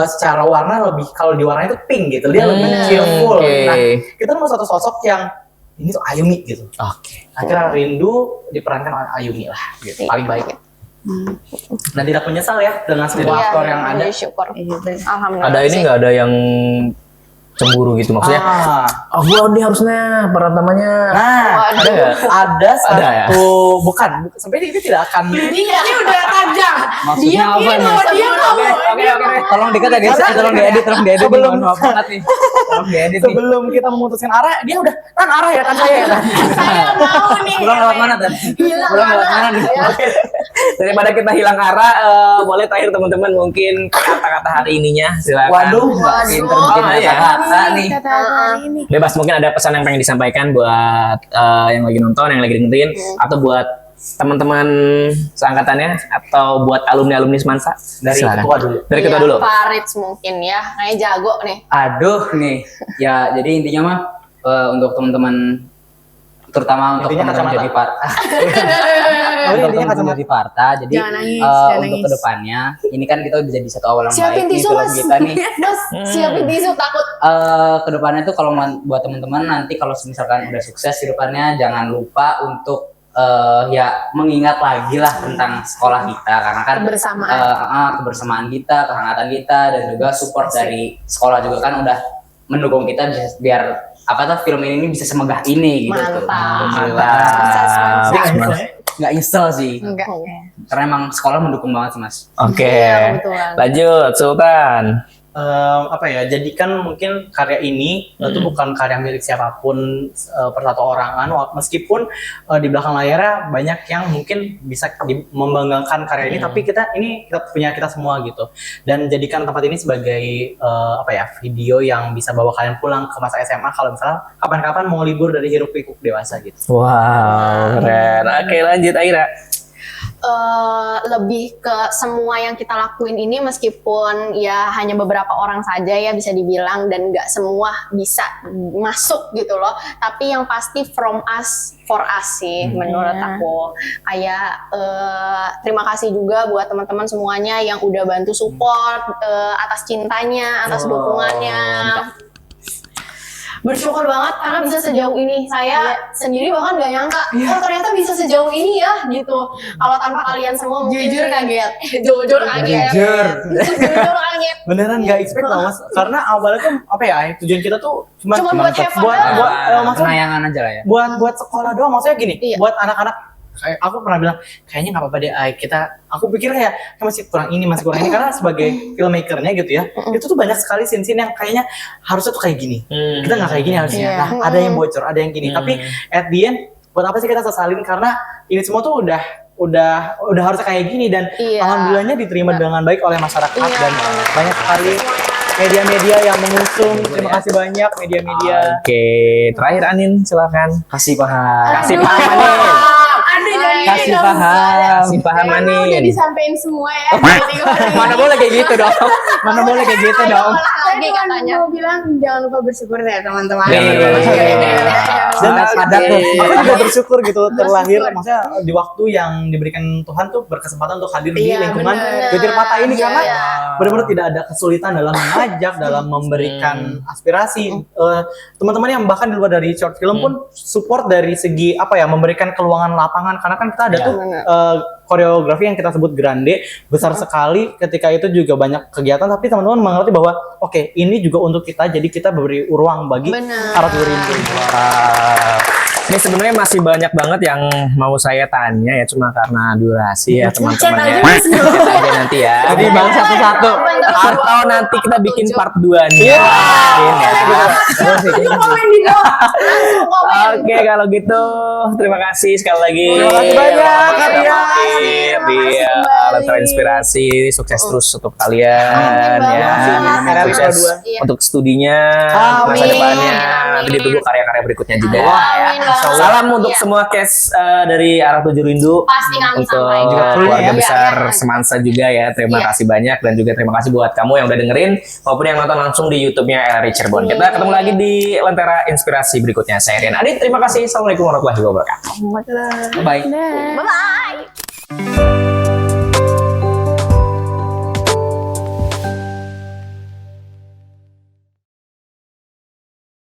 secara warna lebih, kalau di warna itu pink gitu. Dia lebih cheerful. Nah, kita mau satu sosok yang ini tuh Ayumi gitu. Akhirnya Rindu diperankan oleh Ayumi lah gitu. Paling baik. Dan tidak menyesal ya dengan semua aktor yang ada. Syukur. Alhamdulillah. Ada ini nggak ada yang cemburu gitu maksudnya? Gua dia harusnya peran utamanya. Nah, ada nggak? Ada satu, ya? bukan sampai ini tidak akan. Ini udah tajam. Maksudnya apa nih? Oke. Tolong dikat ya guys, tolong diedit Sebelum- Mohon maaf banget nih. Tolong diedit nih. Sebelum kita memutuskan arah, dia udah arah ya kan saya ya kan. Saya mau nih. Pulang lewat mana Dan? Pulang lewat mana nih? Daripada kita hilang arah, boleh terakhir teman-teman mungkin kata-kata hari ininya silakan. Waduh, Pinter bikin kata-kata nih. Bebas, mungkin ada pesan yang pengen disampaikan buat yang lagi nonton, yang lagi dengerin, atau buat teman-teman seangkatannya, atau buat alumni-alumni Semansa. dari Silakan. ketua dulu. Dari kita dulu. Farid mungkin ya, kayak jago nih. Aduh nih. Ya, jadi intinya mah untuk teman-teman, terutama untuk Intinya teman-teman kacamata. jadi untuk intinya teman-teman di Parta. Jadi Jangan nangis, jangan untuk nangis. kedepannya, ini kan kita bisa jadi satu awal yang Siapin baik nih tisu film mas. kita nih. Mas, siapin tisu takut. Kedepannya tuh kalau buat teman-teman nanti kalau misalkan udah sukses di depannya, jangan lupa untuk ya mengingat lagi lah tentang sekolah kita, karena kan kebersamaan kita, kehangatan kita, dan juga support dari sekolah juga kan udah mendukung kita biar film ini bisa semegah ini gitu. Nggak nyesel sih, Enggak. karena emang sekolah mendukung banget sih mas. Oke. Iya, betulan. Lanjut Sultan. Jadikan mungkin karya ini itu bukan karya milik siapapun persatu-orangan, meskipun di belakang layarnya banyak yang mungkin bisa membanggakan karya ini, tapi ini kita punya kita semua gitu. Dan jadikan tempat ini sebagai video yang bisa bawa kalian pulang ke masa SMA kalau misalnya kapan-kapan mau libur dari hiruk pikuk dewasa gitu. Wow, keren. Oke, lanjut Aira. Lebih ke semua yang kita lakuin ini, meskipun ya hanya beberapa orang saja ya bisa dibilang, dan nggak semua bisa masuk gitu loh, tapi yang pasti from us for us sih menurut aku. Kayak terima kasih juga buat teman-teman semuanya yang udah bantu support, atas cintanya, atas dukungannya. Bersyukur banget karena bisa sejauh ini. Saya sendiri bahkan gak nyangka, oh ternyata bisa sejauh ini ya gitu. Kalau tanpa kalian semua mungkin Jujur kaget. Jujur kaget. Jujur. Jujur kaget. Beneran gak expect loh mas, karena awalnya tuh tujuan kita tuh cuma Buat have fun buat maksudnya Kenayangan aja lah ya. buat sekolah doang, maksudnya gini, Iya. buat anak-anak. Kayak aku pernah bilang kayaknya nggak apa-apa deh, aku pikir kayak masih kurang ini karena sebagai filmmakernya gitu ya, itu tuh banyak sekali scene-scene yang kayaknya harusnya tuh kayak gini, kita nggak kayak gini harusnya. Iya. Nah ada yang bocor, ada yang gini, tapi at the end buat apa sih kita sesalin, karena ini semua tuh udah harusnya kayak gini, dan Iya. alhamdulillahnya diterima dengan baik oleh masyarakat. Iya. Dan banyak sekali media-media yang mengusung. Terima kasih banyak media-media. Oke, terakhir Anin silakan. Kasih paham. Kasih paham Anin. Aduh jadi Kasih dong. paham. Kasih paham Karena udah Anin. disampaikan semua ya. Mana boleh kayak gitu dong. Mana boleh kayak gitu dong. Lagi Saya katanya. mau bilang jangan lupa bersyukur ya teman-teman. Jangan lupa bersyukur. Dan Padat tuh. aku juga bersyukur gitu terlahir, maksudnya di waktu yang diberikan Tuhan tuh berkesempatan untuk hadir di Iya, lingkungan bener. Jotir Patah ini, Iya, karena iya. benar-benar tidak ada kesulitan dalam mengajak, dalam memberikan aspirasi. Teman-teman yang bahkan di luar dari short film pun support dari segi memberikan keluangan lapangan, karena kan kita ada tuh koreografi yang kita sebut grande, besar sekali. Ketika itu juga banyak kegiatan, tapi teman-teman mengerti bahwa oke, ini juga untuk kita, jadi kita beri ruang bagi Bener. para turindu. Ini sebenarnya masih banyak banget yang mau saya tanya ya, cuma karena durasi ya teman-teman ya. Chat aja nanti ya. Jadi bang satu-satu. Atau nanti kita bikin part 2-nya. Mungkin ya. Komen di bawah. Oke, kalau gitu terima kasih sekali lagi. Terima kasih banyak, Karya. Karya. Lentera Inspirasi, sukses terus untuk kalian ya. Amin. Sukses Iya. untuk studinya, masa Amin. depannya. Nanti Amin. ditunggu karya-karya berikutnya juga. Amin Ya. banget. Salam untuk Iya. semua cast dari Arah Tujuh Rindu. Pasti kami Untuk sampaikan. keluarga Iya, besar iya. Semansa juga ya. Terima Iya. kasih banyak, dan juga terima kasih buat kamu yang udah dengerin maupun yang nonton langsung di YouTube-nya LRI Cirebon. Kita ketemu lagi di Lentera Inspirasi berikutnya. Saya Rian Adit, terima kasih. Assalamualaikum warahmatullahi wabarakatuh. Bye. Bye-bye.